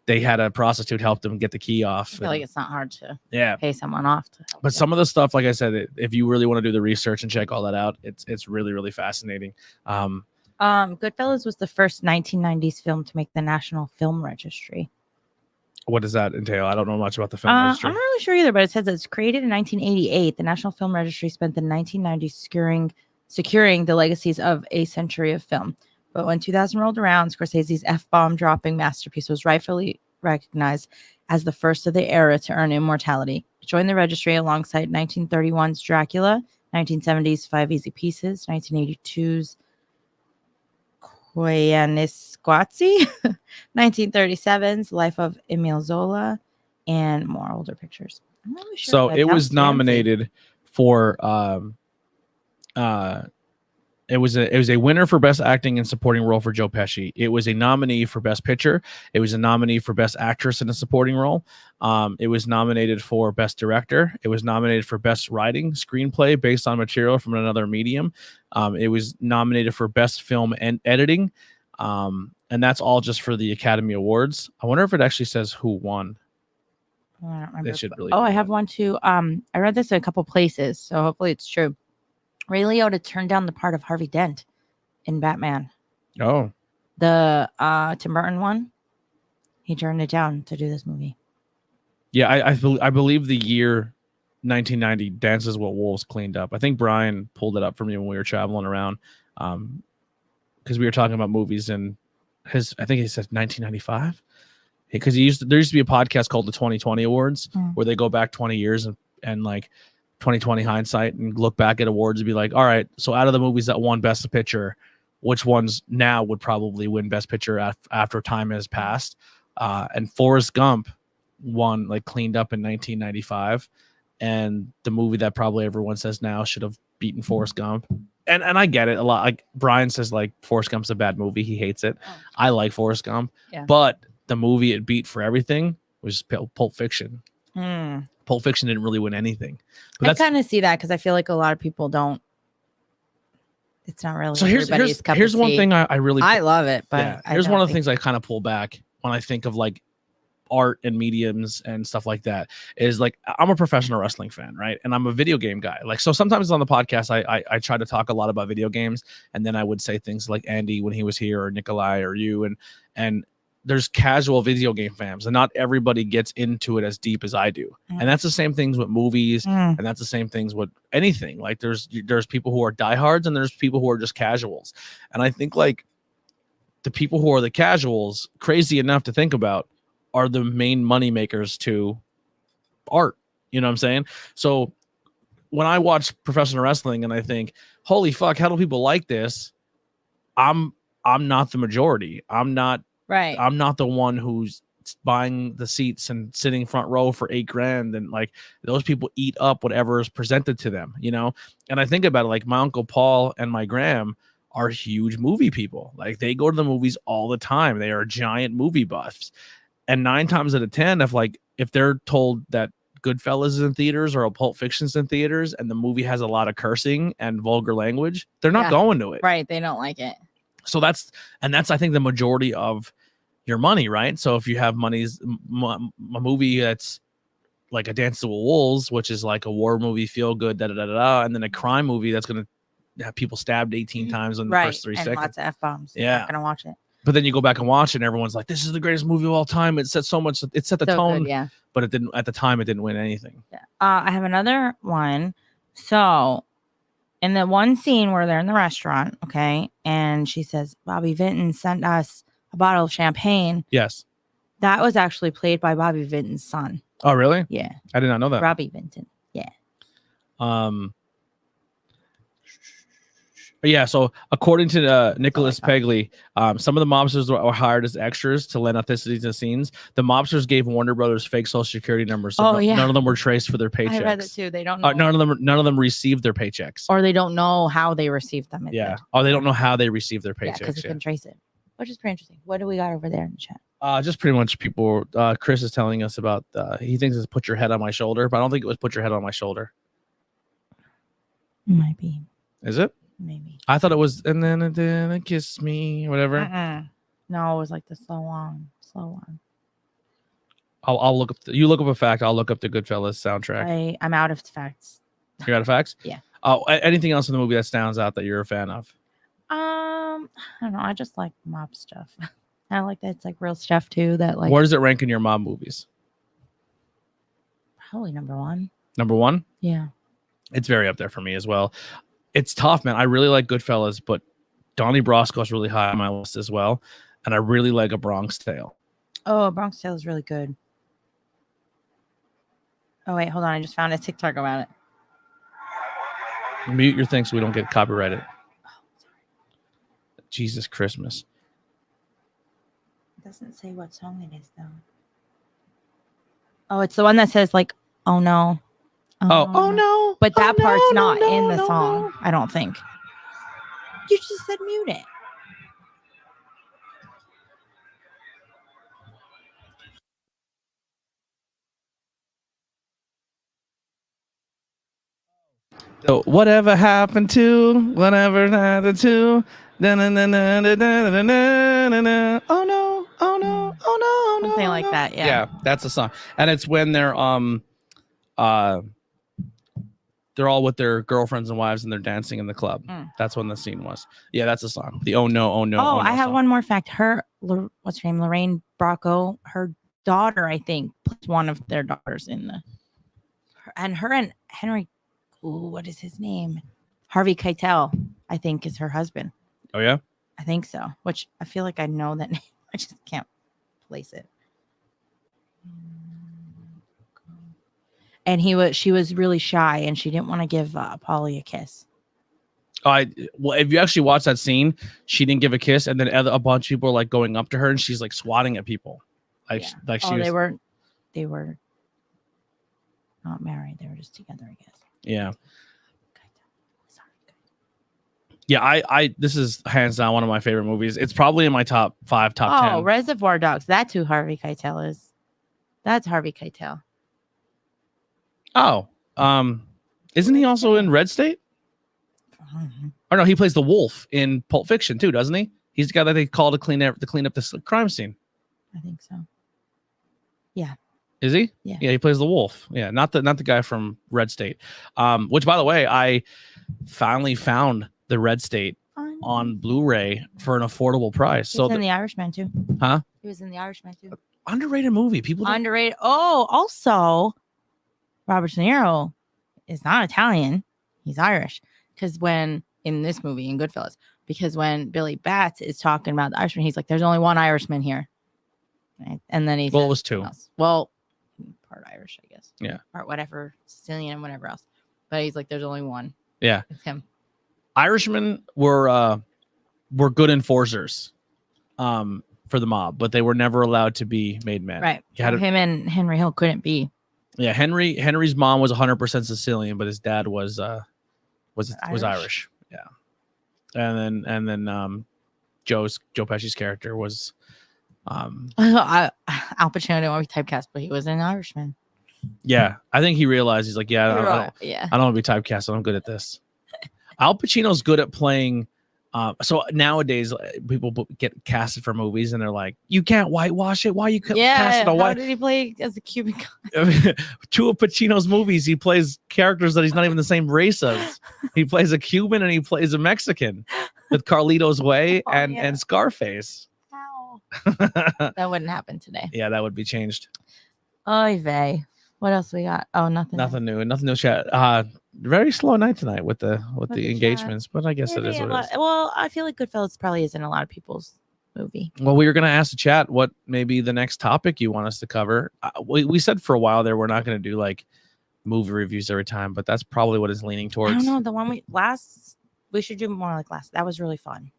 they had a prostitute help them get the key off. I feel like it's not hard to pay someone off to help. But some of the stuff, like I said, if you really want to do the research and check all that out, it's really, really fascinating. Goodfellas was the first 1990s film to make the National Film Registry. What does that entail? I don't know much about the film registry. I'm not really sure either, but it says it's created in 1988. The National Film Registry spent the 1990s securing the legacies of a century of film. But when 2000 rolled around, Scorsese's F-bomb dropping masterpiece was rightfully recognized as the first of the era to earn immortality. It joined the registry alongside 1931's Dracula, 1970's Five Easy Pieces, 1982's Koyaanisqatsi, 1937's Life of Emile Zola, and more older pictures. I'm not really sure. So it was nominated for it was a winner for Best Acting and Supporting Role for Joe Pesci. It was a nominee for Best Picture. It was a nominee for Best Actress in a Supporting Role. It was nominated for Best Director. It was nominated for Best Writing Screenplay based on material from another medium. It was nominated for Best Film and Editing. And that's all just for the Academy Awards. I wonder if it actually says who won. I don't remember. They should really. I have one too. I read this in a couple places, so hopefully it's true. Ray Liotta turned down the part of Harvey Dent in Batman. Oh. The Tim Burton one. He turned it down to do this movie. Yeah, I believe the year 1990 Dances with Wolves cleaned up. I think Brian pulled it up for me when we were traveling around, because we were talking about movies, and I think he said 1995, because there used to be a podcast called the 2020 Awards where they go back 20 years and like 2020 hindsight and look back at awards and be like, all right, so out of the movies that won Best Picture, which ones now would probably win Best Picture after time has passed? And Forrest Gump cleaned up in 1995, and the movie that probably everyone says now should have beating Forrest Gump. And I get it a lot. Like Brian says, like Forrest Gump's a bad movie. He hates it. Oh. I like Forrest Gump, Yeah. but the movie it beat for everything was Pulp Fiction. Mm. Pulp Fiction didn't really win anything. But I that's kind of see that because I feel like a lot of people don't. It's not really so. everybody's cup Here's of one tea. thing I really I love it, but yeah. I Here's don't one of the think- things I kind of pull back when I think of like art and mediums and stuff like that is like I'm a professional wrestling fan, right? And I'm a video game guy. Like so sometimes on the podcast I try to talk a lot about video games, and then I would say things like Andy when he was here, or Nikolai, or you, and there's casual video game fans, and not everybody gets into it as deep as I do. And that's the same things with movies, and that's the same things with anything. Like there's people who are diehards, and there's people who are just casuals. And I think like the people who are the casuals, crazy enough to think about, are the main money makers to art. You know what I'm saying? So when I watch professional wrestling and I think, holy fuck, how do people like this? I'm not the majority. I'm not the one who's buying the seats and sitting front row for $8,000, and like those people eat up whatever is presented to them, you know? And I think about it, like my Uncle Paul and my Graham are huge movie people. Like they go to the movies all the time. They are giant movie buffs. And 9 times out of 10, if they're told that Goodfellas is in theaters or a Pulp Fiction's in theaters and the movie has a lot of cursing and vulgar language, they're not going to it. Right. They don't like it. So that's I think the majority of your money, right? So if you have a movie that's like a Dance with Wolves, which is like a war movie, feel good, and then a crime movie that's going to have people stabbed 18 times in the first 3 seconds. Lots of F-bombs. Yeah. Not gonna watch it. But then you go back and watch it, and everyone's like, "This is the greatest movie of all time." It set the tone, Good, yeah. but it didn't at the time. It didn't win anything. Yeah. I have another one. So, in the one scene where they're in the restaurant, okay, and she says, "Bobby Vinton sent us a bottle of champagne." Yes. That was actually played by Bobby Vinton's son. Oh, really? Yeah. I did not know that. Robbie Vinton. Yeah. Yeah, so according to Nicholas Oh, I like Pegley, some of the mobsters were hired as extras to lend authenticity to the scenes. The mobsters gave Warner Brothers fake social security numbers, so none of them were traced for their paychecks. I read that too. They don't know. None of them received their paychecks. Or they don't know how they received them. Yeah. Oh, they don't know how they received their Yeah, because paychecks. they couldn't trace it, which is pretty interesting. What do we got over there in the chat? Just pretty much people. Chris is telling us about. He thinks it's "Put Your Head on My Shoulder," but I don't think it was "Put Your Head on My Shoulder." Might be. Is it? Maybe. I thought it was, and then it kiss me, whatever. No, it was like the slow on. I'll look up. You look up a fact. I'll look up the Goodfellas soundtrack. I'm out of facts. You're out of facts? Yeah. Oh, anything else in the movie that stands out that you're a fan of? I don't know. I just like mob stuff. I like that it's like real stuff too. That like Where does it rank in your mob movies? probably number one. Number one? Yeah. It's very up there for me as well. It's tough, man. I really like Goodfellas, but Donnie Brasco is really high on my list as well. And I really like A Bronx Tale. Oh, A Bronx Tale is really good. Oh wait, hold on. I just found a TikTok about it. Mute your thing so we don't get copyrighted. Jesus Christmas. It doesn't say what song it is though. Oh, it's the one that says like, "Oh no." Oh no. But that no, part's no, not no, in the no, song. no. I don't think. You just said mute it. So whatever happened to whatever happened to oh no, oh no, oh no, oh no. Something like that, yeah. Yeah, that's the song. And it's when they're all with their girlfriends and wives and they're dancing in the club. That's when the scene was. Yeah, that's the song. The oh no, oh no. Oh, no I have song. one more fact. What's her name? Lorraine Bracco. Her daughter, I think, plays one of their daughters in the. And Henry. Ooh, what is his name? Harvey Keitel, I think, is her husband. Oh yeah. I think so. Which I feel like I know that name. I just can't place it. And she was really shy, and she didn't want to give Polly a kiss. Well, if you actually watch that scene, she didn't give a kiss, and then a bunch of people are like going up to her, and she's like swatting at people. Like she was. They were not married. They were just together, I guess. Yeah. Yeah, I this is hands down one of my favorite movies. It's probably in my top 5, top 10. Reservoir Dogs. That's who Harvey Keitel is. That's Harvey Keitel. Oh, isn't he also in Red State? Or no, he plays the wolf in Pulp Fiction too, doesn't he? He's the guy that they call to clean up this crime scene. I think so. Is he? Yeah. Yeah, he plays the wolf. Yeah, not the guy from Red State. Which, by the way, I finally found the Red State on Blu-ray for an affordable price. He was in The Irishman too. Huh? He was in The Irishman too. Underrated movie. People don't... Underrated. Oh, also, Robert De Niro is not Italian. He's Irish. Because when in this movie in Goodfellas, because when Billy Batts is talking about the Irishman, he's like, "There's only one Irishman here." Right? And then he's it was 2. Well, part Irish, I guess. Yeah. Part whatever, Sicilian and whatever else. But he's like, "There's only one." Yeah. It's him. Irishmen were good enforcers for the mob, but they were never allowed to be made men. Right. Him and Henry Hill couldn't be. Yeah, Henry's mom was 100% Sicilian, but his dad was Irish. Yeah. And then Joe Pesci's character was Al Pacino didn't want to be typecast, but he was an Irishman. Yeah, I think he realized he's like, I don't want to be typecast. I'm good at this. Al Pacino's good at playing. So nowadays, people get casted for movies, and they're like, "You can't whitewash it. Why you cast it a white?" How did he play as a Cuban guy? 2 of Pacino's movies, he plays characters that he's not even the same race as. He plays a Cuban and he plays a Mexican with Carlito's Way and Scarface. Wow. That wouldn't happen today. Yeah, that would be changed. Oy vey. What else we got? Oh, nothing. Nothing new. Chat. Very slow night tonight with the engagements, but I guess it is what it is. Well, I feel like Goodfellas probably isn't a lot of people's movie. Well, we were going to ask the chat what maybe the next topic you want us to cover. We said for a while there we're not going to do like movie reviews every time, but that's probably what it's leaning towards. I don't know. The one we should do more like last. That was really fun.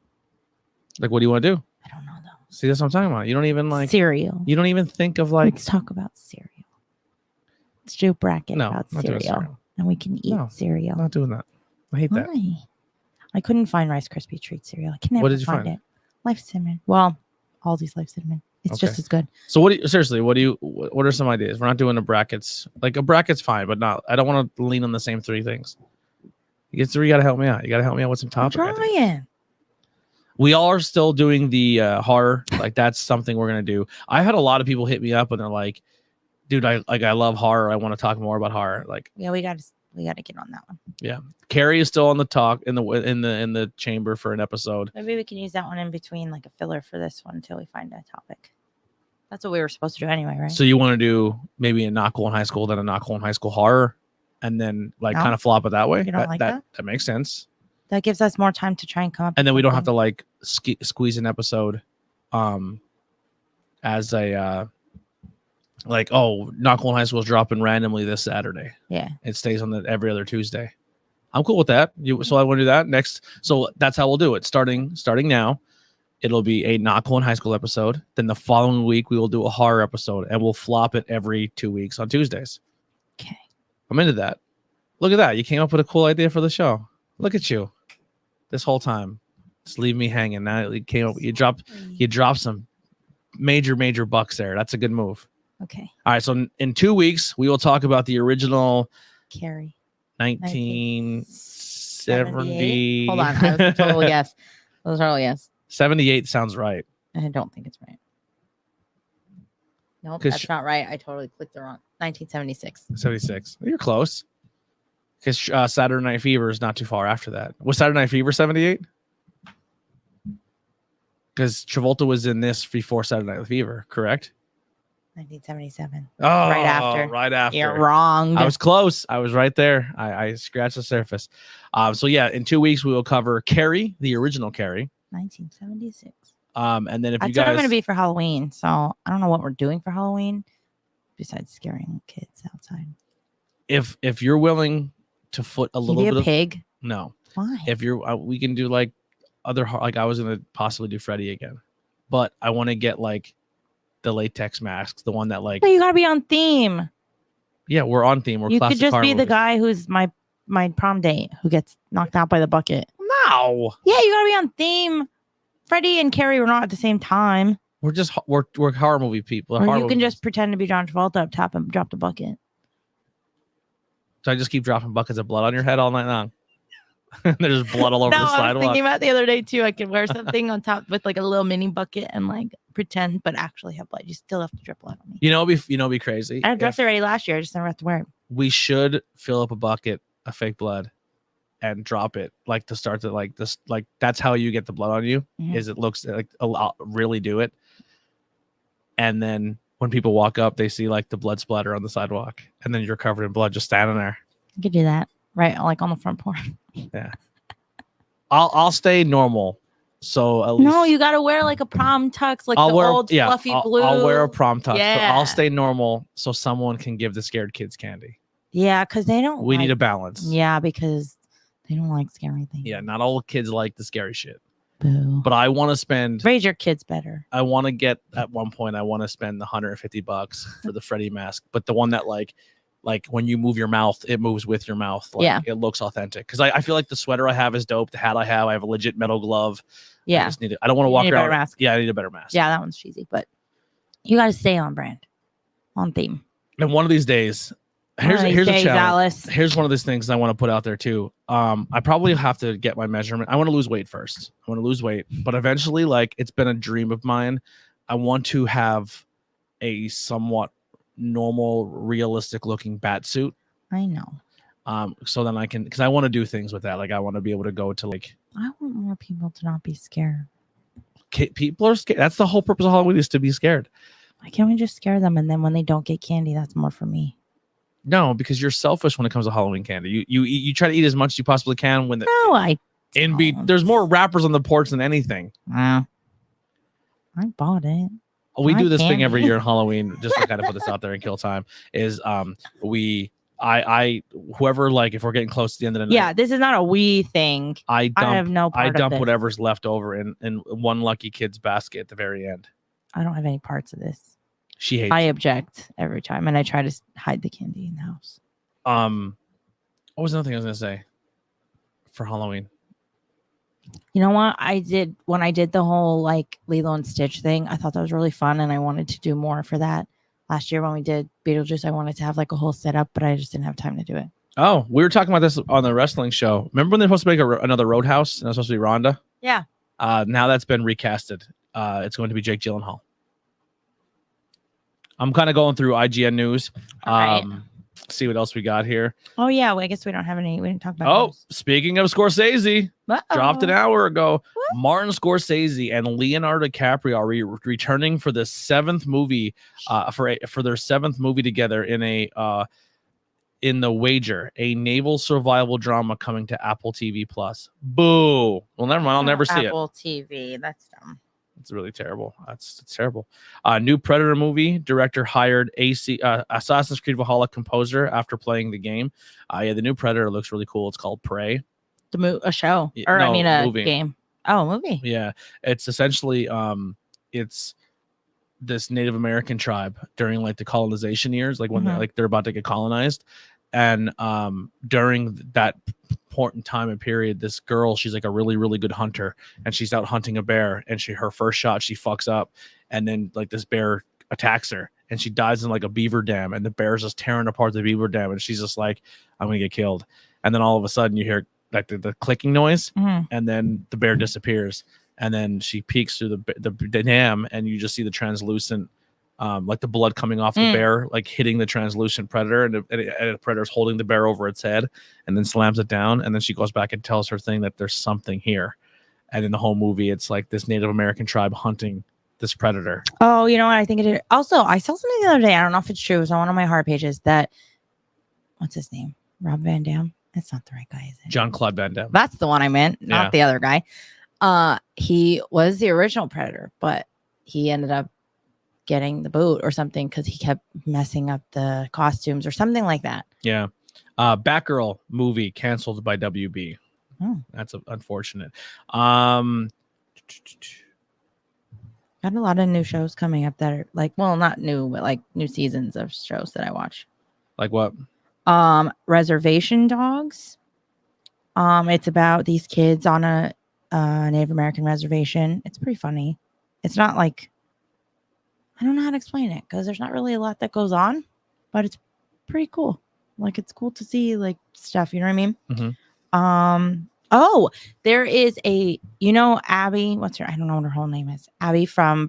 Like, what do you want to do? I don't know though. See, that's what I'm talking about. You don't even like cereal. You don't even think of like. Let's talk about cereal. Let's do a bracket about cereal. And we can eat cereal. Not doing that. I hate that. I couldn't find Rice Krispie treat cereal. I can never find it. Life Cinnamon. Well, Aldi's Life Cinnamon. It's just as good. So what are some ideas? We're not doing the brackets. Like a bracket's fine, but not. I don't want to lean on the same 3 things. You got to help me out. You got to help me out with some topics. I'm trying. We all are still doing the horror. Like that's something we're gonna do. I had a lot of people hit me up and they're like, "Dude, I love horror. I want to talk more about horror." Like, yeah, we got to get on that one. Yeah, Carrie is still on the talk in the chamber for an episode. Maybe we can use that one in between, like a filler for this one until we find a topic. That's what we were supposed to do anyway, right? So you want to do maybe a Not Cool in High School, then a Not Cool in High School horror, and then kind of flop it that way? You don't like that? That makes sense. That gives us more time to try and come up. And then we don't have to like squeeze an episode, as a like, oh, Not Cool in High School is dropping randomly this Saturday. Yeah, it stays on every other Tuesday. I'm cool with that. So I want to do that next. So that's how we'll do it. Starting now, it'll be a Not Cool in High School episode. Then the following week we will do a horror episode, and we'll flop it every 2 weeks on Tuesdays. Okay, I'm into that. Look at that. You came up with a cool idea for the show. Look at you. This whole time, just leave me hanging. Now you came up. You dropped some major bucks there. That's a good move. Okay. All right. So in 2 weeks, we will talk about the original Carrie 1970. Hold on. I was total yes. That was totally yes. 78 sounds right. I don't think it's right. Nope, that's not right. I totally clicked the wrong. 1976. 76. You're close. Because Saturday Night Fever is not too far after that. Was Saturday Night Fever 78? Because Travolta was in this before Saturday Night Fever, correct? 1977. Oh, right after. You're wrong. I was close. I was right there. I scratched the surface. So yeah, in 2 weeks we will cover Carrie, the original Carrie. 1976. And then if that's you guys, what I'm going to be for Halloween. So I don't know what we're doing for Halloween besides scaring kids outside. If you're willing to foot a little bit of pig. No. Why? If you're, we can do like other, like I was gonna possibly do Freddy again, but I want to get like the latex masks, the one that like. No, you gotta be on theme. Yeah, we're on theme. We're you could just be movies. the guy who's my prom date who gets knocked out by the bucket. No, No, Yeah, you gotta be on theme. Freddie and Carrie were not at the same time. we're horror movie people. Or horror you movie can just fans. pretend to be John Travolta up top and drop the bucket. So I just keep dropping buckets of blood on your head all night long. There's blood all over No, the I was sidewalk. thinking about the other day too. I could wear something on top with like a little mini bucket and like pretend, but actually have blood. You still have to drip blood on me. It'd be crazy. I dripped already last year. I just never have to wear it. We should fill up a bucket of fake blood and drop it like to start to like this. Like that's how you get the blood on you. Mhm. Is it looks like really do it, and then when people walk up, they see like the blood splatter on the sidewalk, and then you're covered in blood just standing there. You could do that, right? Like on the front porch. Yeah. I'll stay normal. So at least No, you gotta wear like a prom tux, like the old fluffy blue. I'll wear a prom tux, but Yeah. I'll stay normal so someone can give the scared kids candy. Yeah, because they don't. We need a balance. Yeah, because they don't like scary things. Yeah, not all kids like the scary shit. Boo. But I want to spend. Raise your kids better. I want to get at one point. I want to spend the $150 for the Freddy mask, but the one that like when you move your mouth, it moves with your mouth. Like, Yeah. it looks authentic. Because I feel like the sweater I have is dope. The hat I have a legit metal glove. Yeah. I don't want to walk need a better around. mask. Yeah, I need a better mask. Yeah, that one's cheesy, but you got to stay on brand, on theme. And one of these days, here's a challenge. Alice. Here's one of these things I want to put out there too. I probably have to get my measurement. I want to lose weight first. I want to lose weight, but eventually, like it's been a dream of mine. I want to have a somewhat normal, realistic looking bat suit. I know. So then I can, because I want to do things with that. Like I want to be able to go to like. I want more people to not be scared. People are scared. That's the whole purpose of Halloween, is to be scared. Why can't we just scare them? And then when they don't get candy, that's more for me. No, because you're selfish when it comes to Halloween candy. You try to eat as much as you possibly can when No, I don't. there's more wrappers on the porch than anything. I bought it. We I do this thing can't. every year on Halloween, just to kind of put this out there and kill time. Is whoever, like, if we're getting close to the end of the night, Yeah, this is not a we thing. I have no part I of dump this. whatever's left over in one lucky kid's basket at the very end. I don't have any parts of this. She hates. I object every time, and I try to hide the candy in the house. What was another thing I was gonna say for Halloween? You know what? When I did the whole like Lilo and Stitch thing, I thought that was really fun, and I wanted to do more for that. Last year when we did Beetlejuice, I wanted to have like a whole setup, but I just didn't have time to do it. Oh, we were talking about this on the wrestling show. Remember when they're supposed to make another Roadhouse and it was supposed to be Rhonda? Yeah. Now that's been recasted. It's going to be Jake Gyllenhaal. I'm kind of going through IGN news. All right. See what else we got here. Oh yeah, well, I guess we don't have any. We didn't talk about. Oh, those. speaking of Scorsese, dropped an hour ago. What? Martin Scorsese and Leonardo DiCaprio are returning for the seventh movie, for their seventh movie together in The Wager, a naval survival drama coming to Apple TV Plus. Boo! Well, never mind. I'll never see it. Apple TV. That's dumb. It's really terrible. It's terrible. New Predator movie. Director hired Assassin's Creed Valhalla composer after playing the game. The new Predator looks really cool. It's called Prey. A show, Yeah, or no, I mean a movie. game. Oh, a movie. Yeah, it's essentially it's this Native American tribe during like the colonization years, like when they're about to get colonized, and during that point in time and period, this girl, she's like a really, really good hunter, and she's out hunting a bear, and her first shot she fucks up, and then like this bear attacks her, and she dies in like a beaver dam, and the bear's just tearing apart the beaver dam, and she's just like, I'm gonna get killed. And then all of a sudden you hear like the clicking noise, and then the bear disappears, and then she peeks through the dam, and you just see the translucent like the blood coming off the bear, like hitting the translucent predator, and the predator's holding the bear over its head, and then slams it down, and then she goes back and tells her thing that there's something here. And in the whole movie, it's like this Native American tribe hunting this predator. Oh, you know what? I think it is. Also, I saw something the other day. I don't know if it's true. It was on one of my horror pages that, what's his name? Rob Van Dam. That's not the right guy, is it? Jean-Claude Van Damme. That's the one I meant, not the other guy. He was the original Predator, but he ended up getting the boot or something because he kept messing up the costumes or something like that. Yeah. Batgirl movie canceled by WB. That's unfortunate. Got a lot of new shows coming up that are like, well, not new, but like new seasons of shows that I watch. Like what? Reservation Dogs. It's about these kids on a Native American reservation. It's pretty funny. It's not like, I don't know how to explain it because there's not really a lot that goes on, but it's pretty cool. Like, it's cool to see like stuff. You know what I mean? Mhm. Oh, there is a, Abby. What's her? I don't know what her whole name is. Abby from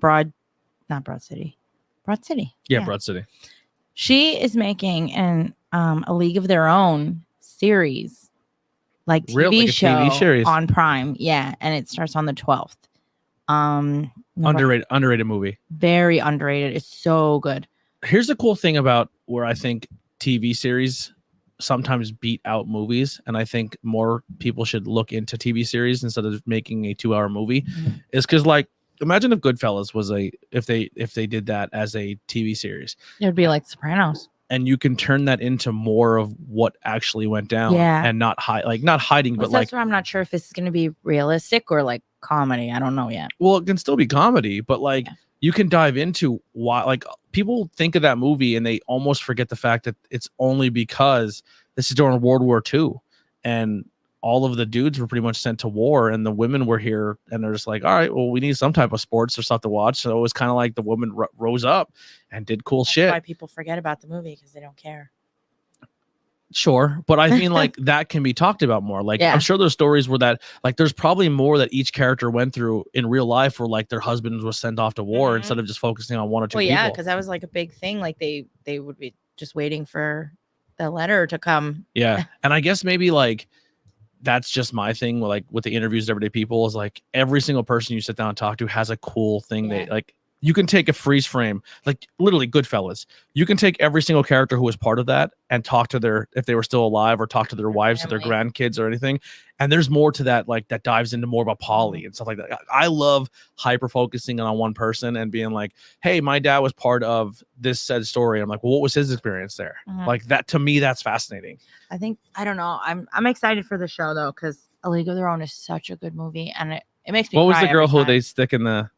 not Broad City. Broad City. Yeah, Broad City. She is making a League of Their Own series, like TV Like a show TV series. on Prime. Yeah, and it starts on the 12th. Underrated movie. Very underrated. It's so good. Here's the cool thing about where I think TV series sometimes beat out movies, and I think more people should look into TV series instead of making a 2-hour movie, is because, like, imagine if Goodfellas was if they did that as a TV series. It would be like Sopranos. And you can turn that into more of what actually went down, and not hiding, but that's where I'm not sure if this is going to be realistic or like comedy. I don't know yet. Well, it can still be comedy, but like you can dive into why, like, people think of that movie and they almost forget the fact that it's only because this is during World War II and all of the dudes were pretty much sent to war and the women were here and they're just like, all right, well, we need some type of sports or stuff to watch. So it was kind of like the woman rose up and did cool shit. That's why people forget about the movie, because they don't care. Sure, but I mean, like, that can be talked about more. Like, I'm sure there's stories where that, like, there's probably more that each character went through in real life where, like, their husbands was sent off to war instead of just focusing on one or two people. Yeah, because that was like a big thing. Like, they would be just waiting for the letter to come. Yeah, and I guess maybe, like, that's just my thing, like, with the interviews with everyday people, is like every single person you sit down and talk to has a cool thing. They like, you can take a freeze frame, like literally Goodfellas. You can take every single character who was part of that and talk to if they were still alive, or talk to their wives or their grandkids or anything. And there's more to that, like, that dives into more about Polly and stuff like that. I love hyper focusing on one person and being like, hey, my dad was part of this said story. I'm like, well, what was his experience there? Like, that, to me, that's fascinating. I don't know. I'm excited for the show though, because A League of Their Own is such a good movie, and it makes me. What was the girl who they stick in the?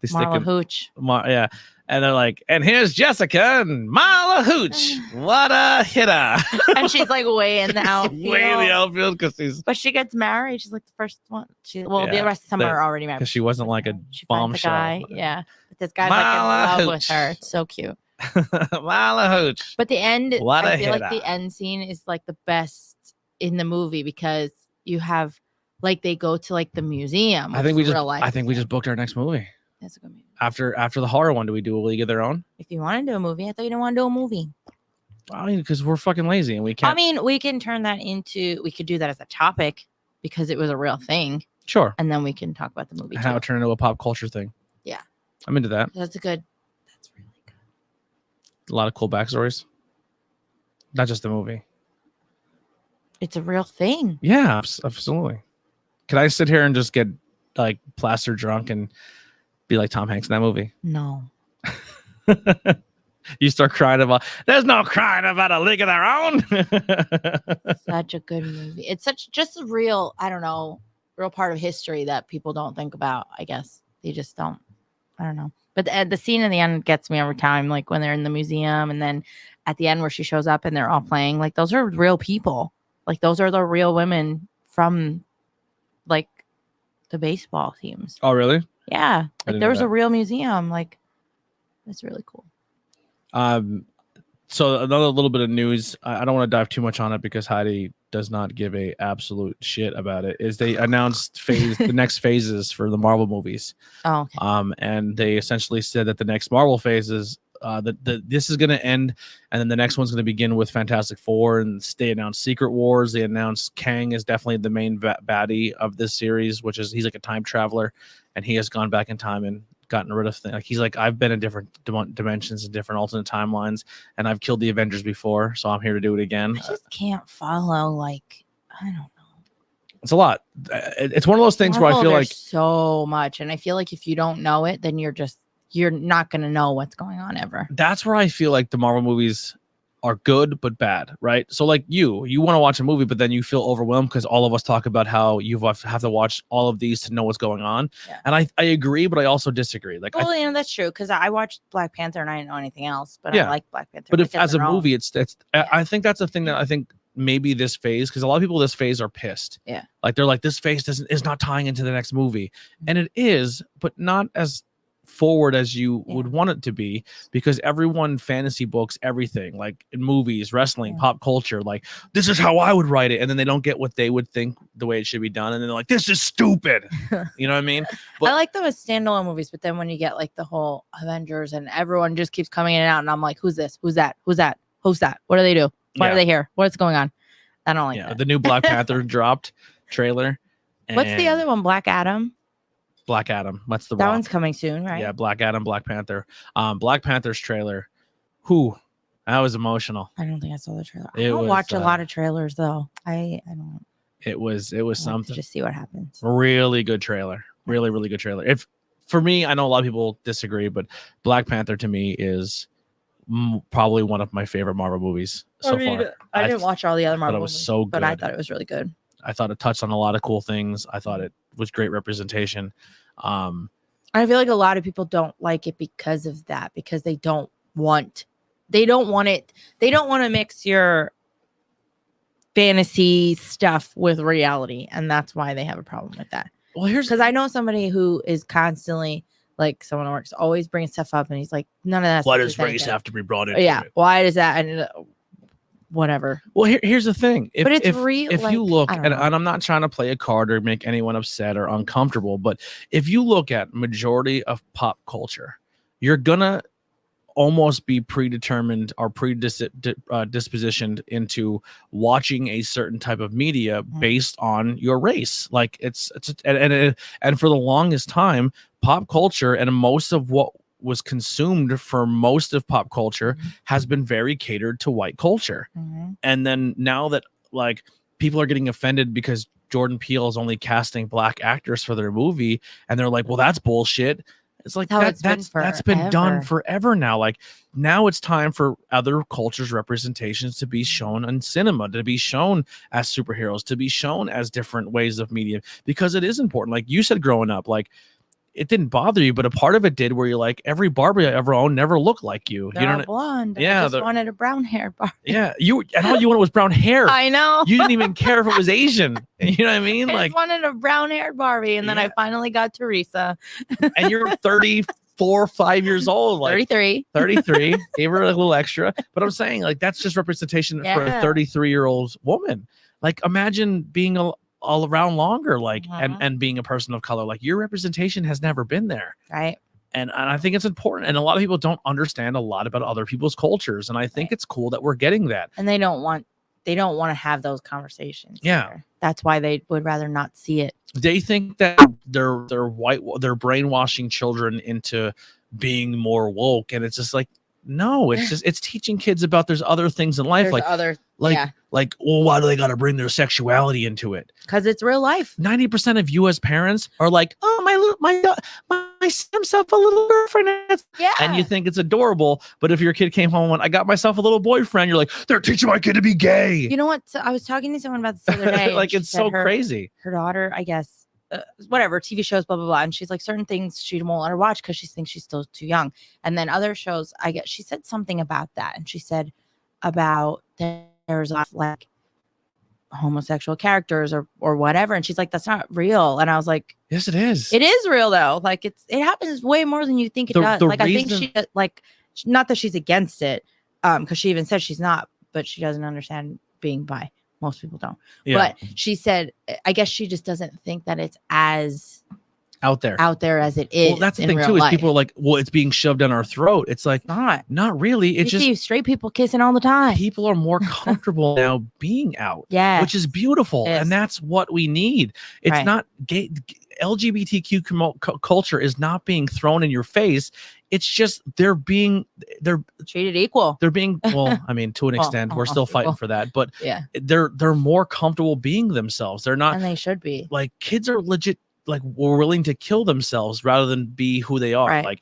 Marla Hooch. Yeah. And they're like, and here's Jessica and Marla Hooch. What a hitter. And she's like way in the outfield. Way in the outfield, because but she gets married. She's like the first one. The rest of them are already married. Because she wasn't like a bombshell. Guy. Yeah. But this guy's like in love with her. It's so cute. Marla Hooch. But the end, I feel like the end scene is like the best in the movie, because you have, like, they go to like the museum. I think we just booked our next movie. That's a good movie. After the horror one, do we do A League of Their Own? If you want to do a movie, I thought you didn't want to do a movie. I mean, because we're fucking lazy and we can't. I mean, we can turn that into. We could do that as a topic because it was a real thing. Sure. And then we can talk about the movie. How it turned into a pop culture thing. Yeah. I'm into that. That's really good. A lot of cool backstories. Not just the movie. It's a real thing. Yeah, absolutely. Can I sit here and just get like plaster drunk and be like Tom Hanks in that movie? No. You start crying about, there's no crying about A League of Their Own. Such a good movie. It's just a real, I don't know, real part of history that people don't think about. I guess they just don't. I don't know. But the scene in the end gets me every time, like when they're in the museum, and then at the end where she shows up and they're all playing, like, those are real people. Like, those are the real women from, like, the baseball teams. Oh, really? Yeah. Like, there was a real museum. Like, it's really cool. So another little bit of news. I don't want to dive too much on it because Heidi does not give a absolute shit about it. Is they announced the next phases for the Marvel movies. Oh, okay. And they essentially said that the next Marvel phases, this is going to end, and then the next one's going to begin with Fantastic Four. And they announced Secret Wars. They announced Kang is definitely the main baddie of this series, which is, he's like a time traveler, and he has gone back in time and gotten rid of things. Like, he's like, I've been in different dimensions and different alternate timelines, and I've killed the Avengers before, so I'm here to do it again. I just can't follow, like, I don't know. It's a lot. It's one of those things where I feel like so much, and I feel like if you don't know it, then you're not going to know what's going on ever. That's where I feel like the Marvel movies are good but bad, right? So like you want to watch a movie, but then you feel overwhelmed because all of us talk about how you have to watch all of these to know what's going on. Yeah. And I agree, but I also disagree. Like, well, that's true, because I watched Black Panther and I didn't know anything else, but I like Black Panther. But if as a movie, it's I think that's the thing that I think maybe this phase, because a lot of people this phase are pissed. Yeah. Like they're like, this phase is not tying into the next movie. And it is, but not as forward as you would want it to be, because everyone fantasy books everything, like in movies, wrestling, pop culture, like this is how I would write it, and then they don't get what they would think the way it should be done, and then they're like, this is stupid. You know what I mean? But I like them as standalone movies, but then when you get like the whole Avengers and everyone just keeps coming in and out, and I'm like, who's this? Who's that? Who's that? Who's that? What do they do? Why are they here? What's going on? I don't like that. The new Black Panther dropped trailer. What's the other one? Black Adam. Black Adam. That's the that Rock. One's coming soon, right? Yeah, Black Adam, Black Panther. Black Panther's trailer. That was emotional. I don't think I saw the trailer. I don't watch a lot of trailers though. I don't. It was something. Just see what happens. Really good trailer. Really, really good trailer. If for me, I know a lot of people disagree, but Black Panther to me is probably one of my favorite Marvel movies so far. I didn't watch all the other Marvel movies, so good, but I thought it was really good. I thought it touched on a lot of cool things. I thought it was great representation. I feel like a lot of people don't like it because of that, because they don't want to mix your fantasy stuff with reality, and that's why they have a problem with that. Well, here's because I know somebody who is constantly like, someone who works always bringing stuff up, and he's like, none of that. Why does race have to be brought into it? Why does that? And whatever. Well, here's the thing. If you look, and I'm not trying to play a card or make anyone upset or uncomfortable, but if you look at majority of pop culture, you're gonna almost be predetermined or dispositioned into watching a certain type of media based on your race. Like and for the longest time, pop culture and most of what was consumed for most of pop culture has been very catered to white culture. And then now that like people are getting offended because Jordan Peele is only casting black actors for their movie, and they're like, well, that's bullshit. It's like that's been done forever now. Like now it's time for other cultures' representations to be shown in cinema, to be shown as superheroes, to be shown as different ways of media, because it is important. Like you said, growing up, like it didn't bother you, but a part of it did, where you're like, every Barbie I ever owned never looked like you. They're you know, blonde. Yeah, I just wanted a brown hair Barbie. Yeah, and all you wanted was brown hair. I know. You didn't even care if it was Asian. You know what I mean? I just wanted a brown haired Barbie, and then I finally got Teresa. And you're 34, 5 years old, like 33. Gave her a little extra, but I'm saying like that's just representation for a 33-year-old woman. Like imagine being all around longer, like and being a person of color. Like your representation has never been there, right? And I think it's important, and a lot of people don't understand a lot about other people's cultures, and I think it's cool that we're getting that. And they don't want to have those conversations. Yeah, that's why they would rather not see it. They think that they're brainwashing children into being more woke, and it's just like, no, it's teaching kids about there's other things in life. Like, well, why do they got to bring their sexuality into it? Because it's real life. 90% of you as parents are like, oh, my himself a little girlfriend. Yeah. And you think it's adorable. But if your kid came home and I got myself a little boyfriend, you're like, they're teaching my kid to be gay. You know what? So I was talking to someone about this the other day. Like, it's so crazy. Her daughter, I guess, whatever, TV shows, blah, blah, blah. And she's like, certain things she won't let her watch because she thinks she's still too young. And then other shows, I guess she said something about that. And she said about there's like homosexual characters or whatever. And she's like, that's not real. And I was like, yes, it is. It is real though. Like it happens way more than you think it does. Like I think she, like, not that she's against it, because she even said she's not, but she doesn't understand being bi. Most people don't. Yeah. But she said, I guess she just doesn't think that it's as out there as it is. Well, that's the thing too, is life. People are like, well, it's being shoved down our throat. It's like, not really. It's you just see straight people kissing all the time. People are more comfortable now being out, which is beautiful. And that's what we need. It's not gay. LGBTQ culture is not being thrown in your face. It's just they're treated equal. They're being, well, I mean, to an extent, we're still fighting for that, but they're more comfortable being themselves. They're not, and they should be. Like kids are legit, like we're willing to kill themselves rather than be who they are. Like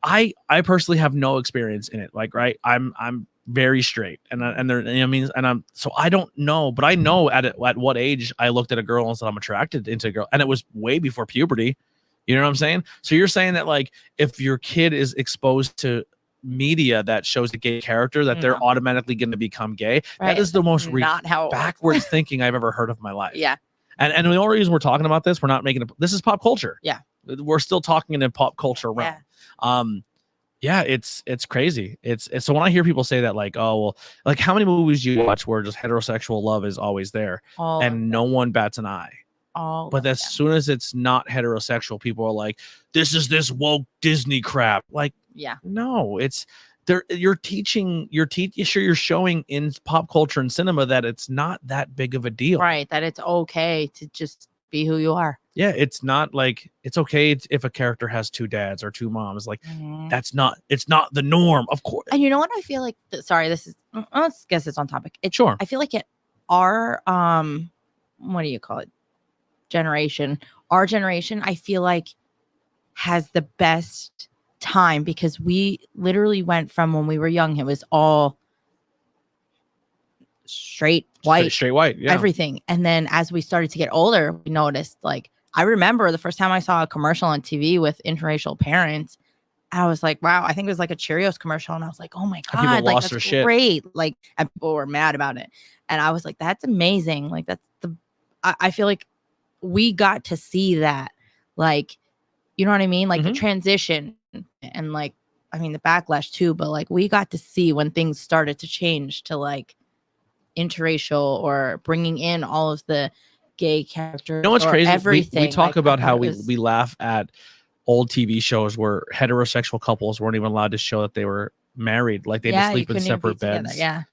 I personally have no experience in it. Like, I'm very straight, and they're, you know what I mean, and so I don't know, but I know at what age I looked at a girl and said I'm attracted into a girl, and it was way before puberty. You know what I'm saying? So you're saying that like if your kid is exposed to media that shows the gay character that they're No. automatically going to become gay. Right. That is the most not how it works. backwards thinking I've ever heard of in my life. Yeah. And the only reason we're talking about this, we're not making it. This is pop culture. Yeah. We're still talking in a pop culture realm. Yeah. It's crazy. It's so when I hear people say that, like, oh well, like how many movies do you watch where just heterosexual love is always there and no one bats an eye? But as soon as it's not heterosexual, people are like, this is this woke Disney crap. Like, no, it's there. You're showing in pop culture and cinema that it's not that big of a deal. Right. That it's okay to just be who you are. Yeah. It's not like it's okay if a character has 2 dads or 2 moms. Like it's not the norm, of course. And you know what? I feel like, sorry, this is, let's guess it's on topic. Sure. I feel like our, what do you call it? Our generation, I feel like has the best time because we literally went from when we were young, it was all straight white, Yeah. everything. And then as we started to get older, we noticed, like, I remember the first time I saw a commercial on TV with interracial parents, I was like, wow, I think it was like a Cheerios commercial. And I was like, oh my God, people like lost that's their great. Like, and people were mad about it. And I was like, that's amazing. Like I feel like we got to see that, like, you know what I mean? Like the transition and like, I mean, the backlash too, but like we got to see when things started to change to like interracial or bringing in all of the gay characters. You know what's crazy? Everything. We talk like, about how we laugh at old TV shows where heterosexual couples weren't even allowed to show that they were married. Like they had to sleep in separate beds. Yeah.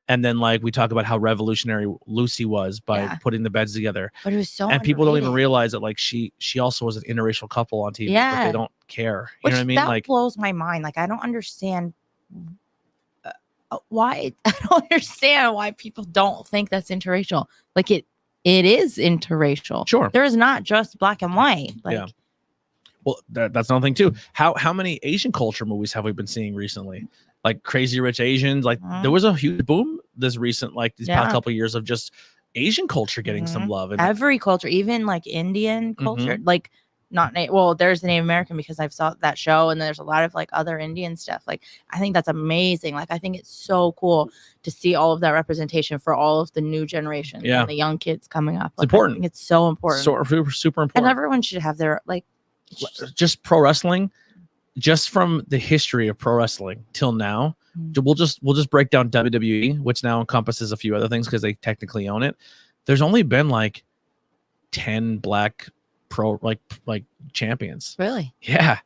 And then like we talk about how revolutionary Lucy was by putting the beds together. But it was so and people don't even realize that like she also was an interracial couple on TV. Yeah. But they don't care. You Which know what I mean? That like blows my mind. Like I don't understand why people don't think that's interracial. Like it is interracial. Sure. There is not just black and white. Like well, that's another thing too. How many Asian culture movies have we been seeing recently? Like Crazy Rich Asians. Like there was a huge boom these past couple of years of just Asian culture getting some love. And every culture, even like Indian culture, like there's the Native American because I've saw that show, and there's a lot of like other Indian stuff. Like I think that's amazing. Like I think it's so cool to see all of that representation for all of the new generation and the young kids coming up. It's important. I think it's so important. Super important. And everyone should have their like just pro wrestling. Just from the history of pro wrestling till now, we'll just break down WWE, which now encompasses a few other things because they technically own it. There's only been like 10 black pro like champions. Really? Yeah.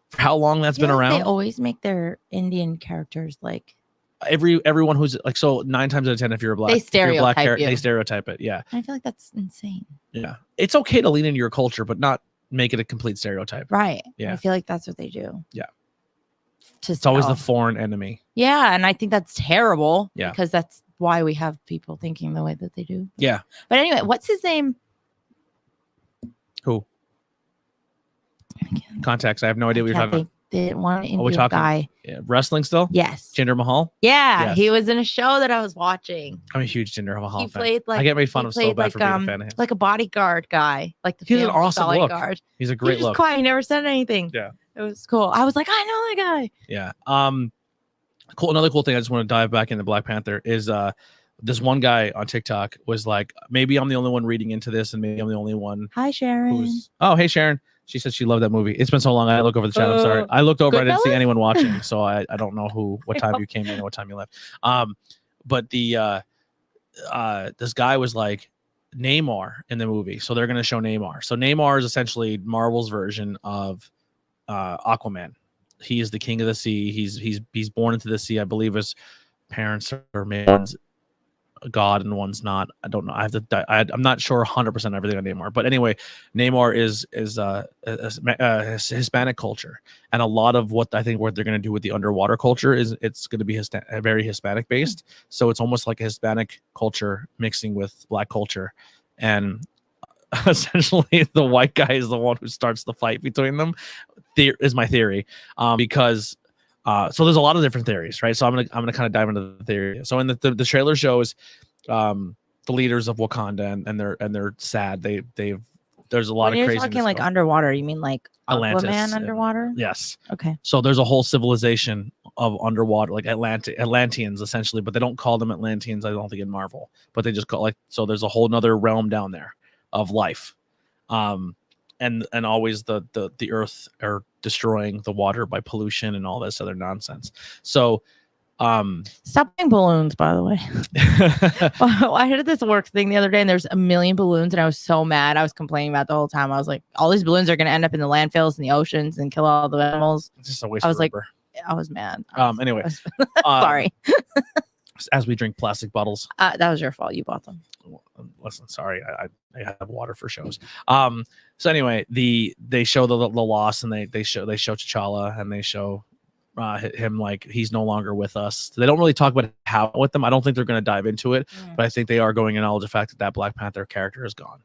For how long that's been around? They always make their Indian characters like everyone who's like, so 9 times out of 10, if you're a black, they stereotype they stereotype it. Yeah. I feel like that's insane. Yeah. It's okay to lean into your culture, but not make it a complete stereotype. Right. Yeah. I feel like that's what they do. Yeah. It's always the foreign enemy. Yeah. And I think that's terrible. Yeah. Because that's why we have people thinking the way that they do. Yeah. But anyway, what's his name? Who? Context. I have no idea what you're talking about. The one Indian guy. Yeah. Wrestling still? Yes. Jinder Mahal? Yeah. Yes. He was in a show that I was watching. I'm a huge Jinder Mahal fan. Played like, I get made fun of so bad for being a fan of him. Like a bodyguard guy. Like the He's an awesome bodyguard. Look. He's a great look. look. Quiet. He never said anything. Yeah. It was cool. I was like, I know that guy. Yeah. Cool. Another cool thing I just want to dive back into Black Panther is this one guy on TikTok was like, maybe I'm the only one reading into this, and maybe I'm the only one. Hi, Sharon. Oh, hey, Sharon. She said she loved that movie. It's been so long. I look over the chat. I'm sorry. I looked over. I didn't see anyone watching, so I don't know what time you came in and what time you left. But the this guy was like Namor in the movie, so they're gonna show Namor. So Namor is essentially Marvel's version of Aquaman. He is the king of the sea. He's born into the sea. I believe his parents are made a god and one's not. I don't know. I'm not sure 100% everything on Namor. But anyway, Namor is Hispanic culture, and a lot of what I think what they're going to do with the underwater culture is it's going to be very Hispanic based. So it's almost like a Hispanic culture mixing with Black culture, and essentially the white guy is the one who starts the fight between them. Is my theory, because. So there's a lot of different theories, right? So I'm gonna kind of dive into the theory. So in the trailer shows the leaders of Wakanda and they're sad. There's a lot of crazy. You're talking like underwater. You mean like Atlantis Aquaman underwater? Yes. Okay. So there's a whole civilization underwater, like Atlanteans essentially, but they don't call them Atlanteans, I don't think, in Marvel, but they just call like, so there's a whole nother realm down there of life. And always the earth are destroying the water by pollution and all this other nonsense. So Stop buying balloons, by the way. I heard this work thing the other day, and there's a million balloons, and I was so mad. I was complaining about the whole time. I was like, all these balloons are going to end up in the landfills and the oceans and kill all the animals. It's just a waste I of was like, rubber. I was mad. Anyway, Sorry. As we drink plastic bottles. That was your fault. You bought them. Listen, sorry, I have water for shows. So anyway, they show the loss, and they show T'Challa, and they show him like he's no longer with us. They don't really talk about how with them. I don't think they're going to dive into it, but I think they are going to acknowledge the fact that Black Panther character is gone.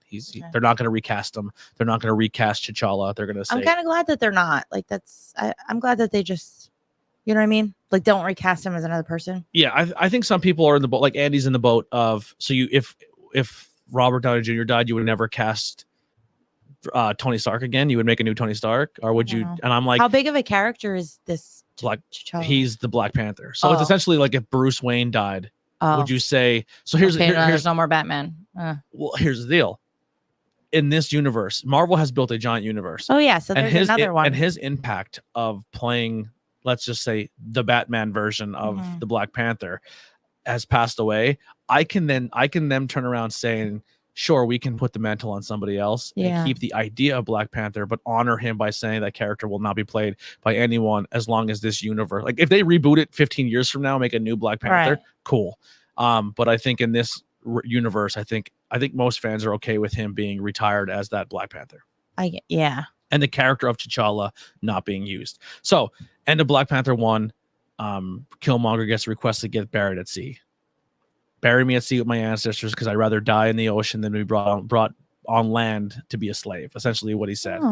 They're not going to recast him. They're not going to recast T'Challa. They're going to say. I'm kind of glad that they're not. Like I'm glad that they just, you know what I mean? Like don't recast him as another person. Yeah, I think some people are in the boat. Like Andy's in the boat of if Robert Downey Jr. died, you would never cast Tony Stark again. You would make a new Tony Stark, or would you? And I'm like, how big of a character is this? He's the Black Panther. So it's essentially like if Bruce Wayne died, would you say? So here's there's no more Batman. Well, here's the deal. In this universe, Marvel has built a giant universe. Oh yeah, so there's another one. And his impact of playing, let's just say, the Batman version of the Black Panther has passed away. I can then turn around saying, sure, we can put the mantle on somebody else and keep the idea of Black Panther, but honor him by saying that character will not be played by anyone as long as this universe. Like if they reboot it 15 years from now, make a new Black Panther, cool. But I think in this universe, I think most fans are okay with him being retired as that Black Panther. And the character of T'Challa not being used. So, end of Black Panther 1, Killmonger gets requested to get buried at sea. Bury me at sea with my ancestors because I'd rather die in the ocean than be brought on land to be a slave. Essentially, what he said.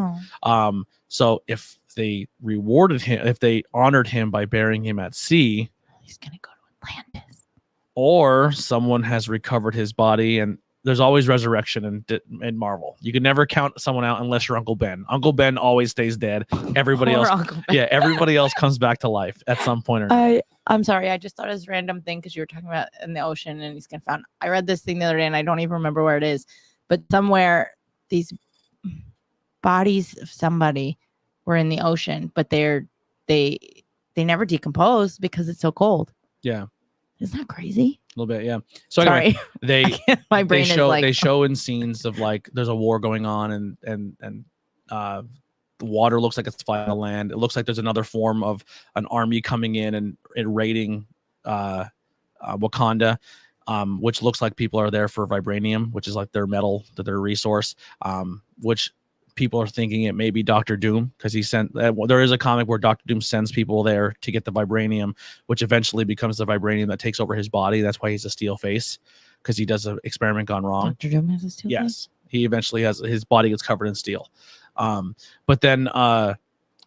So if they rewarded him, if they honored him by burying him at sea, he's gonna go to Atlantis. Or someone has recovered his body, and there's always resurrection in Marvel. You can never count someone out unless you're Uncle Ben. Uncle Ben always stays dead. Everybody else, everybody else comes back to life at some point or another. I'm sorry, I just thought it was a random thing because you were talking about in the ocean and he's gonna found. I read this thing the other day and I don't even remember where it is, but somewhere these bodies of somebody were in the ocean, but they never decompose because it's so cold. Yeah. Isn't that crazy? A little bit, yeah. So anyway, my brain is like they show in scenes of like there's a war going on and the water looks like it's flying on land. It looks like there's another form of an army coming in and raiding Wakanda, which looks like people are there for vibranium, which is like their metal, their resource, which people are thinking it may be Doctor Doom because he sent. There is a comic where Doctor Doom sends people there to get the vibranium, which eventually becomes the vibranium that takes over his body. That's why he's a steel face, because he does an experiment gone wrong. Doctor Doom has a steel face? Yes, he eventually has his body gets covered in steel. But then and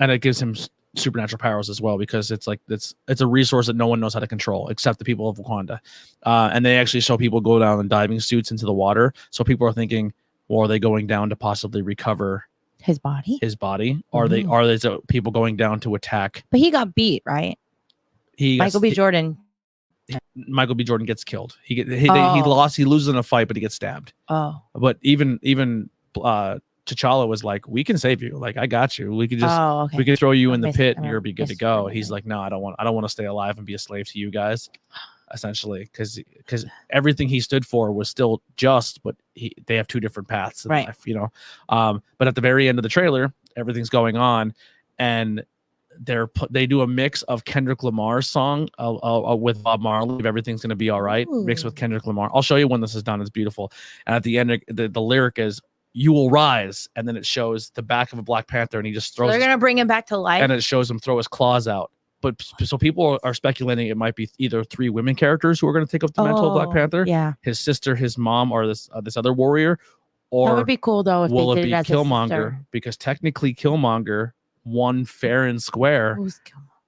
it gives him supernatural powers as well, because it's a resource that no one knows how to control except the people of Wakanda. And they actually show people go down in diving suits into the water, so people are thinking, well, are they going down to possibly recover his body? Are they people going down to attack? But he got beat, right? Michael B. Jordan gets killed. He lost. He loses in a fight, but he gets stabbed. But even T'Challa was like, "We can save you. Like, I got you. We could just we could throw you in the pit and you'll be good to go." He's like, "No, I don't want to stay alive and be a slave to you guys." Essentially, because everything he stood for was still just, but they have two different paths in life, you know. But at the very end of the trailer, everything's going on, and they do a mix of Kendrick Lamar's song with Bob Marley, "If Everything's Gonna Be All Right," mixed with Kendrick Lamar. I'll show you when this is done. It's beautiful. And at the end, the lyric is, "You will rise," and then it shows the back of a Black Panther, and he just throws. They're gonna bring him back to life, and it shows him throw his claws out. But so people are speculating it might be either three women characters who are going to take up the mantle of Black Panther, his sister, his mom, or this other warrior, or that would be cool though. If will they it did be it as Killmonger? Because technically, Killmonger won fair and square. Who's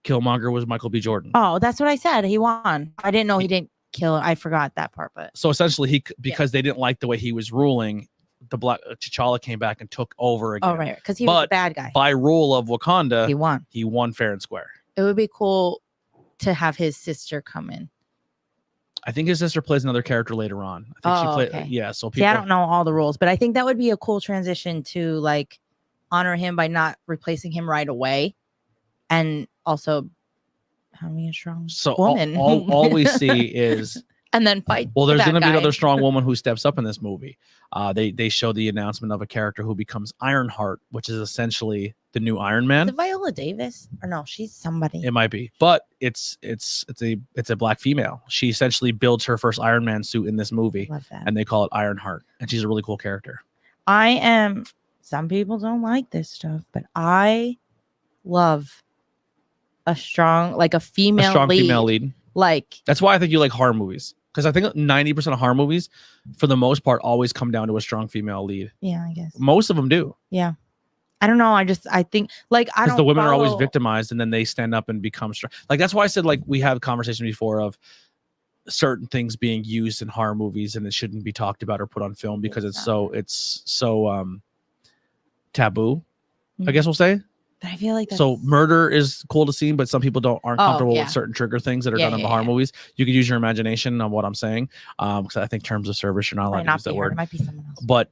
Killmonger was Michael B. Jordan. Oh, that's what I said. He won. I didn't know he didn't kill. I forgot that part. But so essentially, because they didn't like the way he was ruling, the T'Challa came back and took over again. Oh, right, because he was a bad guy. By rule of Wakanda, He won. He won fair and square. It would be cool to have his sister come in. I think his sister plays another character later on. I think she played. Okay. Yeah. So people. See, I don't know all the rules, but I think that would be a cool transition to like honor him by not replacing him right away, and also having a strong woman. All we see is. And then fight. Well, there's going to be guy. another strong woman who steps up in this movie. They show the announcement of a character who becomes Ironheart, which is essentially the new Iron Man. Is it Viola Davis? Or no, she's somebody. It might be, but it's a black female. She essentially builds her first Iron Man suit in this movie, Love that. and they call it Ironheart, and she's a really cool character. Some people don't like this stuff, but I love a strong, like a female lead. Like that's why I think you like horror movies. Because I think 90% of horror movies, for the most part, always come down to a strong female lead. Yeah, I guess. Most of them do. Yeah. I don't know. I think like I don't. Because the women are always victimized, and then they stand up and become strong. Like that's why I said like we have conversation before of certain things being used in horror movies, and it shouldn't be talked about or put on film because it's so taboo. I guess we'll say. But I feel like so murder is cool to see, but some people aren't comfortable with certain trigger things that are done in the horror movies. You can use your imagination on what I'm saying, because I think terms of service you're not allowed to use that word. It might be someone else. But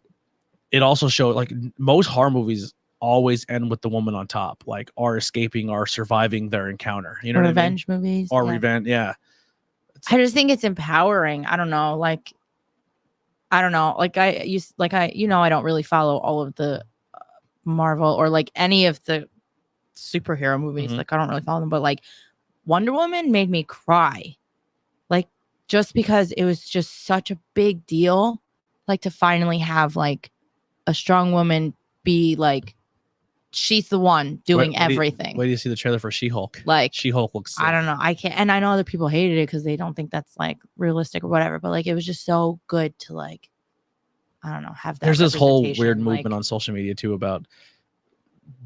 it also shows like most horror movies always end with the woman on top, like are escaping or surviving their encounter. You know, what revenge I mean? Movies or revenge. Yeah, I just think it's empowering. I don't know, like I don't really follow all of the Marvel or like any of the superhero movies. Like I don't really follow them, but like Wonder Woman made me cry, like just because it was just such a big deal, like to finally have like a strong woman be like she's the one doing everything. Wait do you see the trailer for She-Hulk? Like She-Hulk looks sick. I don't know, I can't, and I know other people hated it because they don't think that's like realistic or whatever, but like it was just so good to like I don't know have that. There's this whole weird movement on social media too about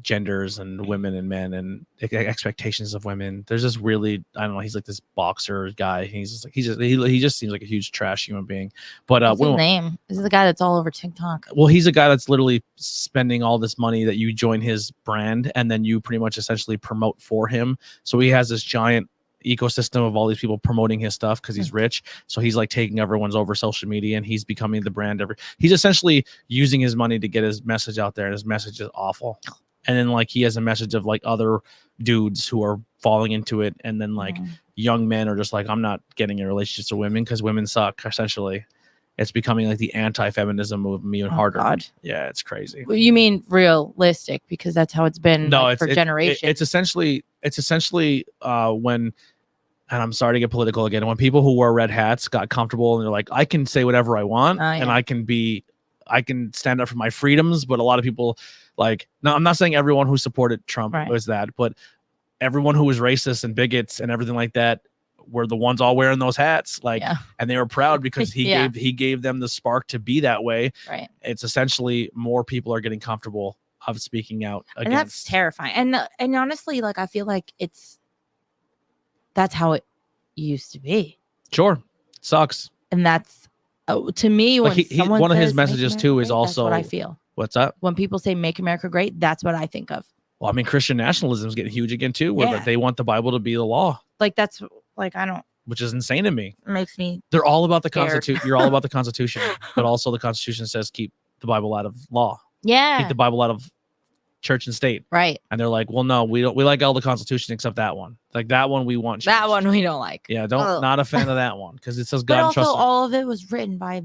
genders and women and men and expectations of women. There's this really, I don't know, he's like this boxer guy. He's just like he just seems like a huge trash human being. But what's his name? This is the guy that's all over TikTok. Well, he's a guy that's literally spending all this money that you join his brand and then you pretty much essentially promote for him. So he has this giant ecosystem of all these people promoting his stuff because he's rich. So he's like taking everyone's over social media and he's becoming the brand. He's essentially using his money to get his message out there, and his message is awful. And then like he has a message of like other dudes who are falling into it, and then like young men are just like, I'm not getting in relationships with women because women suck. Essentially, it's becoming like the anti-feminism movement even harder. God. Yeah, it's crazy. Well, you mean realistic because that's how it's been for generations. It's essentially when, and I'm sorry to get political again, when people who wore red hats got comfortable and they're like, I can say whatever I want and I can stand up for my freedoms. But a lot of people like, no, I'm not saying everyone who supported Trump was that, but everyone who was racist and bigots and everything like that were the ones all wearing those hats. Like, and they were proud because he gave them the spark to be that way. Right. It's essentially more people are getting comfortable of speaking out against. And that's terrifying. And honestly, like, I feel like that's how it used to be. Sure. Sucks. And that's to me, when someone one of his says, messages too is also what I feel. What's that? When people say "Make America Great," that's what I think of. Well, I mean, Christian nationalism is getting huge again too, where they want the Bible to be the law. Like that's like I don't. Which is insane to me. It makes me. They're all about the Constitution. You're all about the Constitution, but also the Constitution says keep the Bible out of law. Yeah. Keep the Bible out of church and state. Right. And they're like, well, no, we don't. We like all the Constitution except that one. Like that one we want. That one we don't like. Yeah, not a fan of that one because it says God. But also, all of it was written by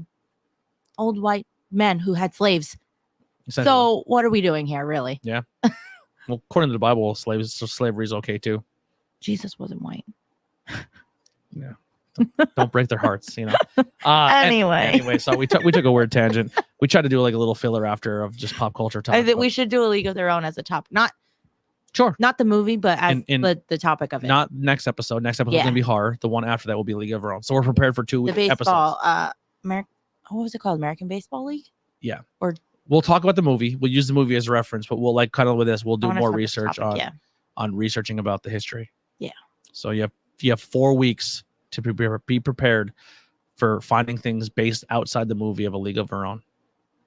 old white men who had slaves. So what are we doing here, really? Yeah. Well, according to the Bible, slavery is okay too. Jesus wasn't white. Yeah. Don't break their hearts, you know. Anyway, so we took a weird tangent. We tried to do like a little filler after of just pop culture talk. I think we should do A League of Their Own as a topic. Not the movie, but as the topic of it. Not next episode. Next episode is gonna be horror. The one after that will be League of Our Own. So we're prepared for 2 baseball, episodes. What was it called? American Baseball League? Yeah. Or we'll talk about the movie. We'll use the movie as a reference, but we'll like kind of with this. We'll do more research on researching about the history. Yeah. So you have 4 weeks to be prepared for finding things based outside the movie of A League of Our Own.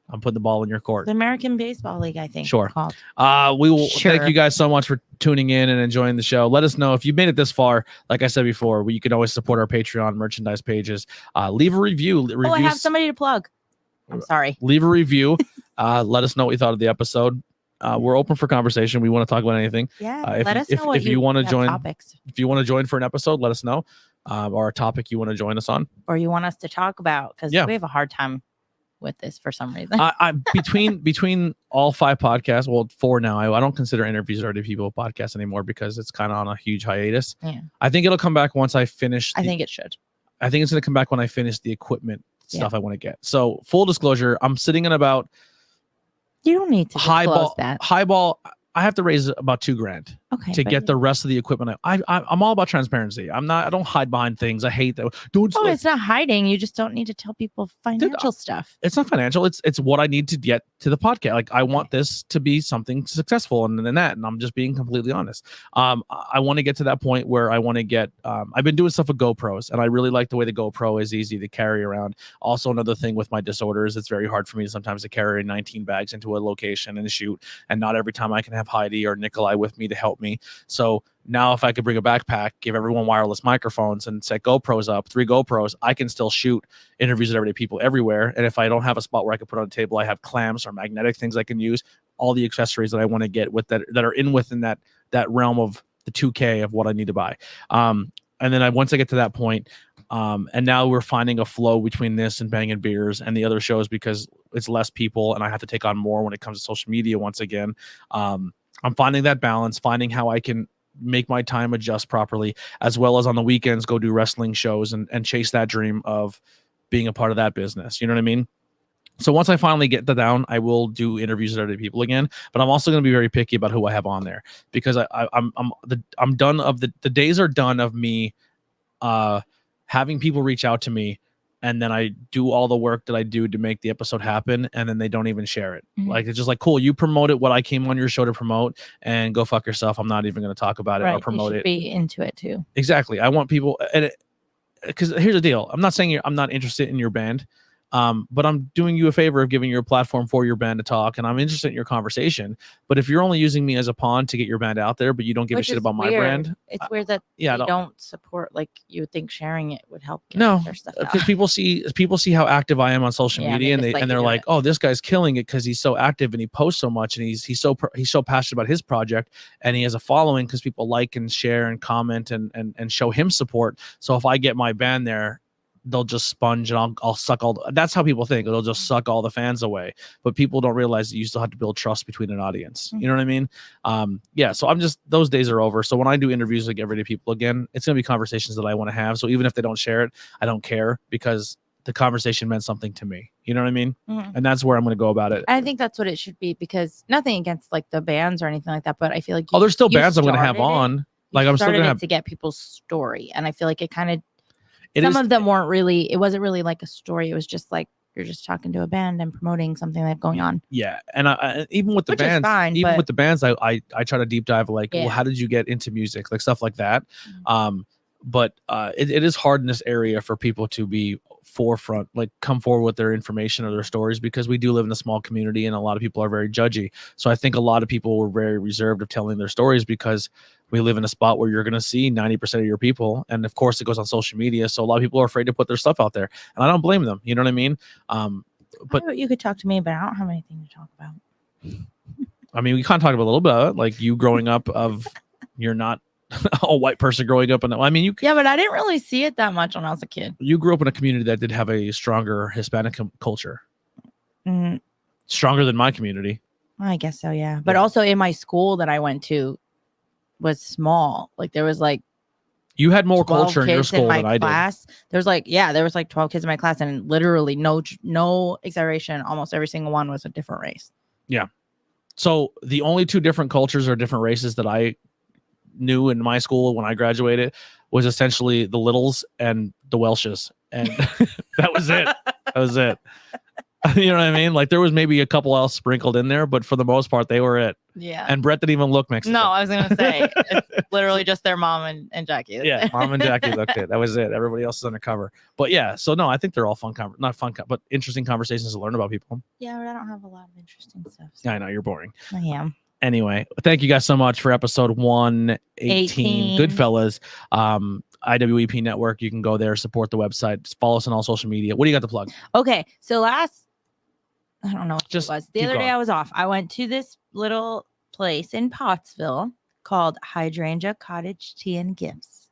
I'm putting the ball in your court. The American Baseball League, I think. Sure. It's called. We will thank Sure. you guys so much for tuning in and enjoying the show. Let us know if you made it this far. Like I said before, you can always support our Patreon merchandise pages. Leave a review. Oh, I have somebody to plug. I'm sorry. Leave a review. Let us know what you thought of the episode. We're open for conversation. We want to talk about anything. Yeah, If let you- us know what if you want to have join, topics, if you want to join for an episode, let us know. Or a topic you want to join us on. or you want us to talk about, because Yeah. we have a hard time with this for some reason. I between all 5 podcasts, well, 4 now. I don't consider interviews or other people podcasts anymore because it's kind of on a huge hiatus. Yeah. I think it'll come back once I finish. I think it should. I think it's going to come back when I finish the equipment stuff I want to get. So full disclosure, I'm sitting in about You don't need to disclose that. highball. I have to raise about $2,000 Okay. to but get the rest of the equipment. I'm all about transparency. I don't hide behind things. I hate that. Oh, it's not hiding. You just don't need to tell people financial stuff. It's not financial. It's what I need to get to the podcast. Like I want this to be something successful and I'm just being completely honest. I want to get to that point where I want to get, I've been doing stuff with GoPros and I really like the way the GoPro is easy to carry around. Also, another thing with my disorders, it's very hard for me sometimes to carry 19 bags into a location and shoot. And not every time I can have Heidi or Nikolai with me to help me. So now if I could bring a backpack, give everyone wireless microphones and set GoPros up, 3 GoPros, I can still shoot interviews with everyday people everywhere. And if I don't have a spot where I can put on a table, I have clamps or magnetic things I can use, all the accessories that I want to get with that are within that realm of the 2K of what I need to buy. And then once I get to that point, and now we're finding a flow between this and Bangin' Beers and the other shows because it's less people and I have to take on more when it comes to social media once again. I'm finding that balance, finding how I can make my time adjust properly, as well as on the weekends go do wrestling shows and chase that dream of being a part of that business. You know what I mean? So once I finally get that down, I will do interviews with other people again. But I'm also going to be very picky about who I have on there because I'm done of the days are done of me having people reach out to me. And then I do all the work that I do to make the episode happen. And then they don't even share it. Mhm. Like, it's just like, cool, you promoted what I came on your show to promote and go fuck yourself. I'm not even going to talk about it or promote you should it. Be into it too. Exactly. I want people, and because here's the deal. I'm not saying I'm not interested in your band. But I'm doing you a favor of giving you a platform for your band to talk, and I'm interested in your conversation. But if you're only using me as a pawn to get your band out there, but you don't give a shit about my brand, it's weird that yeah, they don't support. Like you would think sharing it would help. Get no, their stuff out. because people see how active I am on social Yeah, media, they and they're like, oh, this guy's killing it because he's so active and he posts so much, and he's so passionate about his project, and he has a following because people like and share and comment and show him support. So if I get my band there, they'll just sponge and I'll suck that's how people think. They'll just suck all the fans away. But people don't realize that you still have to build trust between an audience. You know what I mean? Yeah. So those days are over. So when I do interviews with everyday people again, it's going to be conversations that I want to have. So even if they don't share it, I don't care because the conversation meant something to me. You know what I mean? Mhm. And that's where I'm going to go about it. I think that's what it should be because nothing against like the bands or anything like that, but I feel like There's still you bands I'm going to have started it. on. Like I'm still Started going to it have to get people's story, and I feel like it kind of it some is- of them weren't really. It wasn't really like a story. It was just like you're just talking to a band and promoting something they have going on. Yeah, and I even with the Which is bands, fine, but- with the bands, I try to deep dive like, Yeah. well, how did you get into music, like stuff like that. But it is hard in this area for people to be forefront, like come forward with their information or their stories because we do live in a small community and a lot of people are very judgy. So I think a lot of people were very reserved of telling their stories because we live in a spot where you're going to see 90% of your people. And of course it goes on social media. So a lot of people are afraid to put their stuff out there and I don't blame them. You know what I mean? But You could talk to me, but I don't have anything to talk about. I mean, we can't talk about a little bit of it, like you growing up of you're not a white person growing up. I mean, Yeah, but I didn't really see it that much when I was a kid. you grew up in a community that did have a stronger Hispanic culture, Mhm. stronger than my community. I guess so, yeah. But Yeah. also in my school that I went to was small. Like there was like You had more 12 culture in your kids school my than I did. class. There was like 12 kids in my class, and literally no exaggeration, almost every single one was a different race. So the only two different cultures or different races that I knew in my school when I graduated was essentially the Littles and the Welshes. And that was it. That was it. You know what I mean? Like there was maybe a couple else sprinkled in there, but for the most part, they were it. Yeah. And Brett didn't even look Mexican. No, I was gonna say it's literally just their mom and Jackie. Yeah, mom and Jackie looked it. That was it. Everybody else is undercover. But yeah, so no, I think they're all fun, but interesting conversations to learn about people. Yeah, but I don't have a lot of interesting stuff. So I know you're boring. I am. Anyway, thank you guys so much for episode 118, 18. Goodfellas. IWEP Network. You can go there, support the website, follow us on all social media. What do you got to plug? Okay, so I don't know what Just it was. The keep other day going. I was off. I went to this little place in Pottsville called Hydrangea Cottage Tea and Gifts.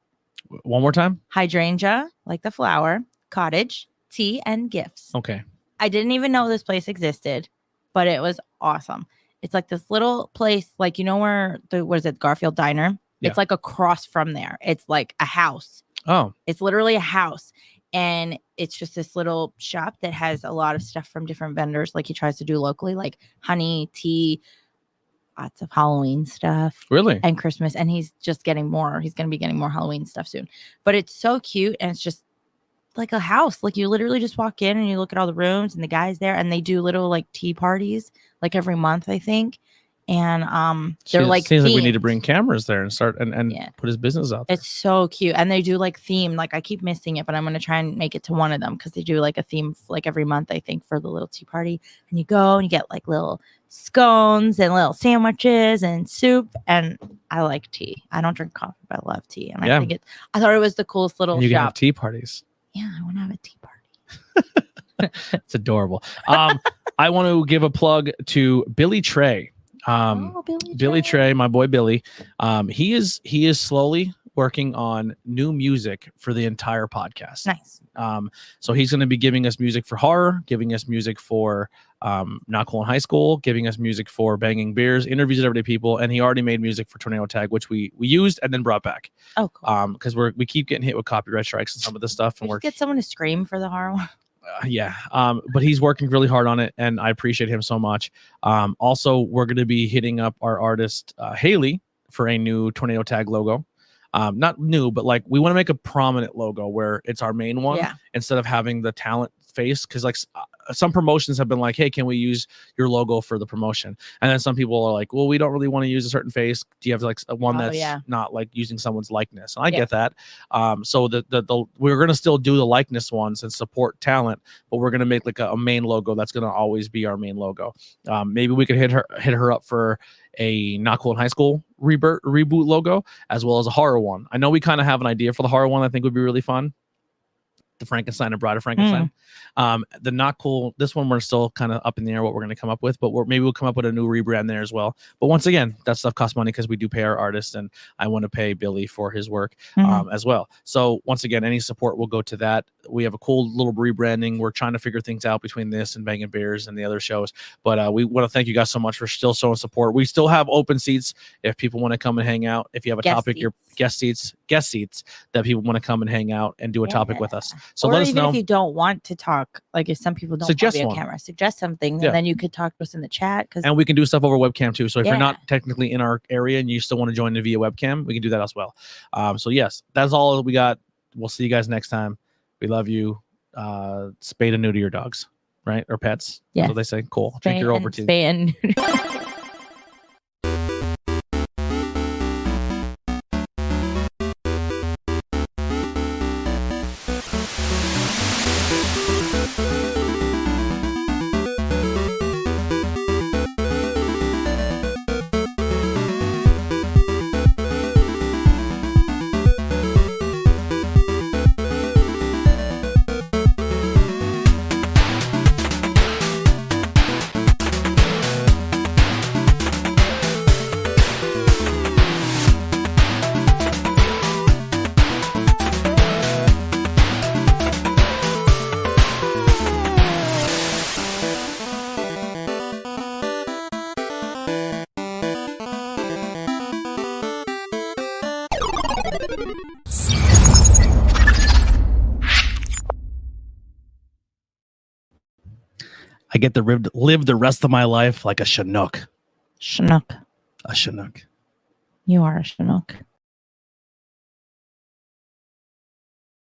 One more time. Hydrangea, like the flower, cottage, tea, and gifts. Okay. I didn't even know this place existed, but it was awesome. It's like this little place, like, you know where what is it, Garfield Diner? Yeah. It's like across from there. It's like a house. Oh, It's literally a house. And it's just this little shop that has a lot of stuff from different vendors, like he tries to do locally, like honey, tea, lots of Halloween stuff. really? And Christmas. And he's just getting more. He's going to be getting more Halloween stuff soon. But it's so cute. And it's just like a house. Like you literally just walk in and you look at all the rooms and the guys there. And they do little like tea parties like every month, I think. And they're like seems like we themed. need to bring cameras there and start and Yeah. put his business out there. It's so cute. And they do like theme. Like I keep missing it, but I'm going to try and make it to one of them because they do like a theme like every month, I think, for the little tea party. And you go and you get like little scones and little sandwiches and soup. And I like tea. I don't drink coffee, but I love tea. And Yeah. I thought it was the coolest little And you can have shop. tea parties. Yeah, I want to have a tea party. It's adorable. I want to give a plug to Billy Trey. Billy Trey, my boy Billy. He is slowly working on new music for the entire podcast. Nice. So he's going to be giving us music for horror, giving us music for Not Cool in High School, giving us music for Banging Beers, interviews with everyday people, and he already made music for Tornado Tag, which we used and then brought back. Oh, cool. Because we keep getting hit with copyright strikes and some of this stuff, and Did you get someone to scream for the horror one? yeah. But he's working really hard on it, and I appreciate him so much. Also, we're going to be hitting up our artist Haley for a new Tornado Tag logo. Not new, but like we want to make a prominent logo where it's our main one instead of having the talent face. Because like some promotions have been like, hey, can we use your logo for the promotion? And then some people are like, well, we don't really want to use a certain face. Do you have like one that's not like using someone's likeness? And I get that. So the we're going to still do the likeness ones and support talent, but we're going to make like a main logo that's going to always be our main logo. Maybe we could hit her up for a Not Cool in High School reboot logo, as well as a horror one. I know we kind of have an idea for the horror one I think would be really fun. The Frankenstein and Bride of Frankenstein. The Not Cool, this one we're still kind of up in the air what we're going to come up with, but maybe we'll come up with a new rebrand there as well. But once again, that stuff costs money because we do pay our artists, and I want to pay Billy for his work as well. So once again, any support will go to that. We have a cool little rebranding. We're trying to figure things out between this and Banging Beers and the other shows. But we want to thank you guys so much for still showing support. We still have open seats if people want to come and hang out. If you have a topic, your guest seats that people want to come and hang out and do a topic with us. So let us know. If you don't want to talk, like if some people don't want to be on camera, suggest something, and then you could talk to us in the chat. And we can do stuff over webcam too. So if you're not technically in our area and you still want to join via webcam, we can do that as well. So yes, that's all we got. We'll see you guys next time. We love you. Spay and neuter your dogs, right? Or pets. That's what they say. Cool. Drink your over tea. Spay and neuter. I get to live the rest of my life like a Chinook. Chinook. A Chinook. You are a Chinook.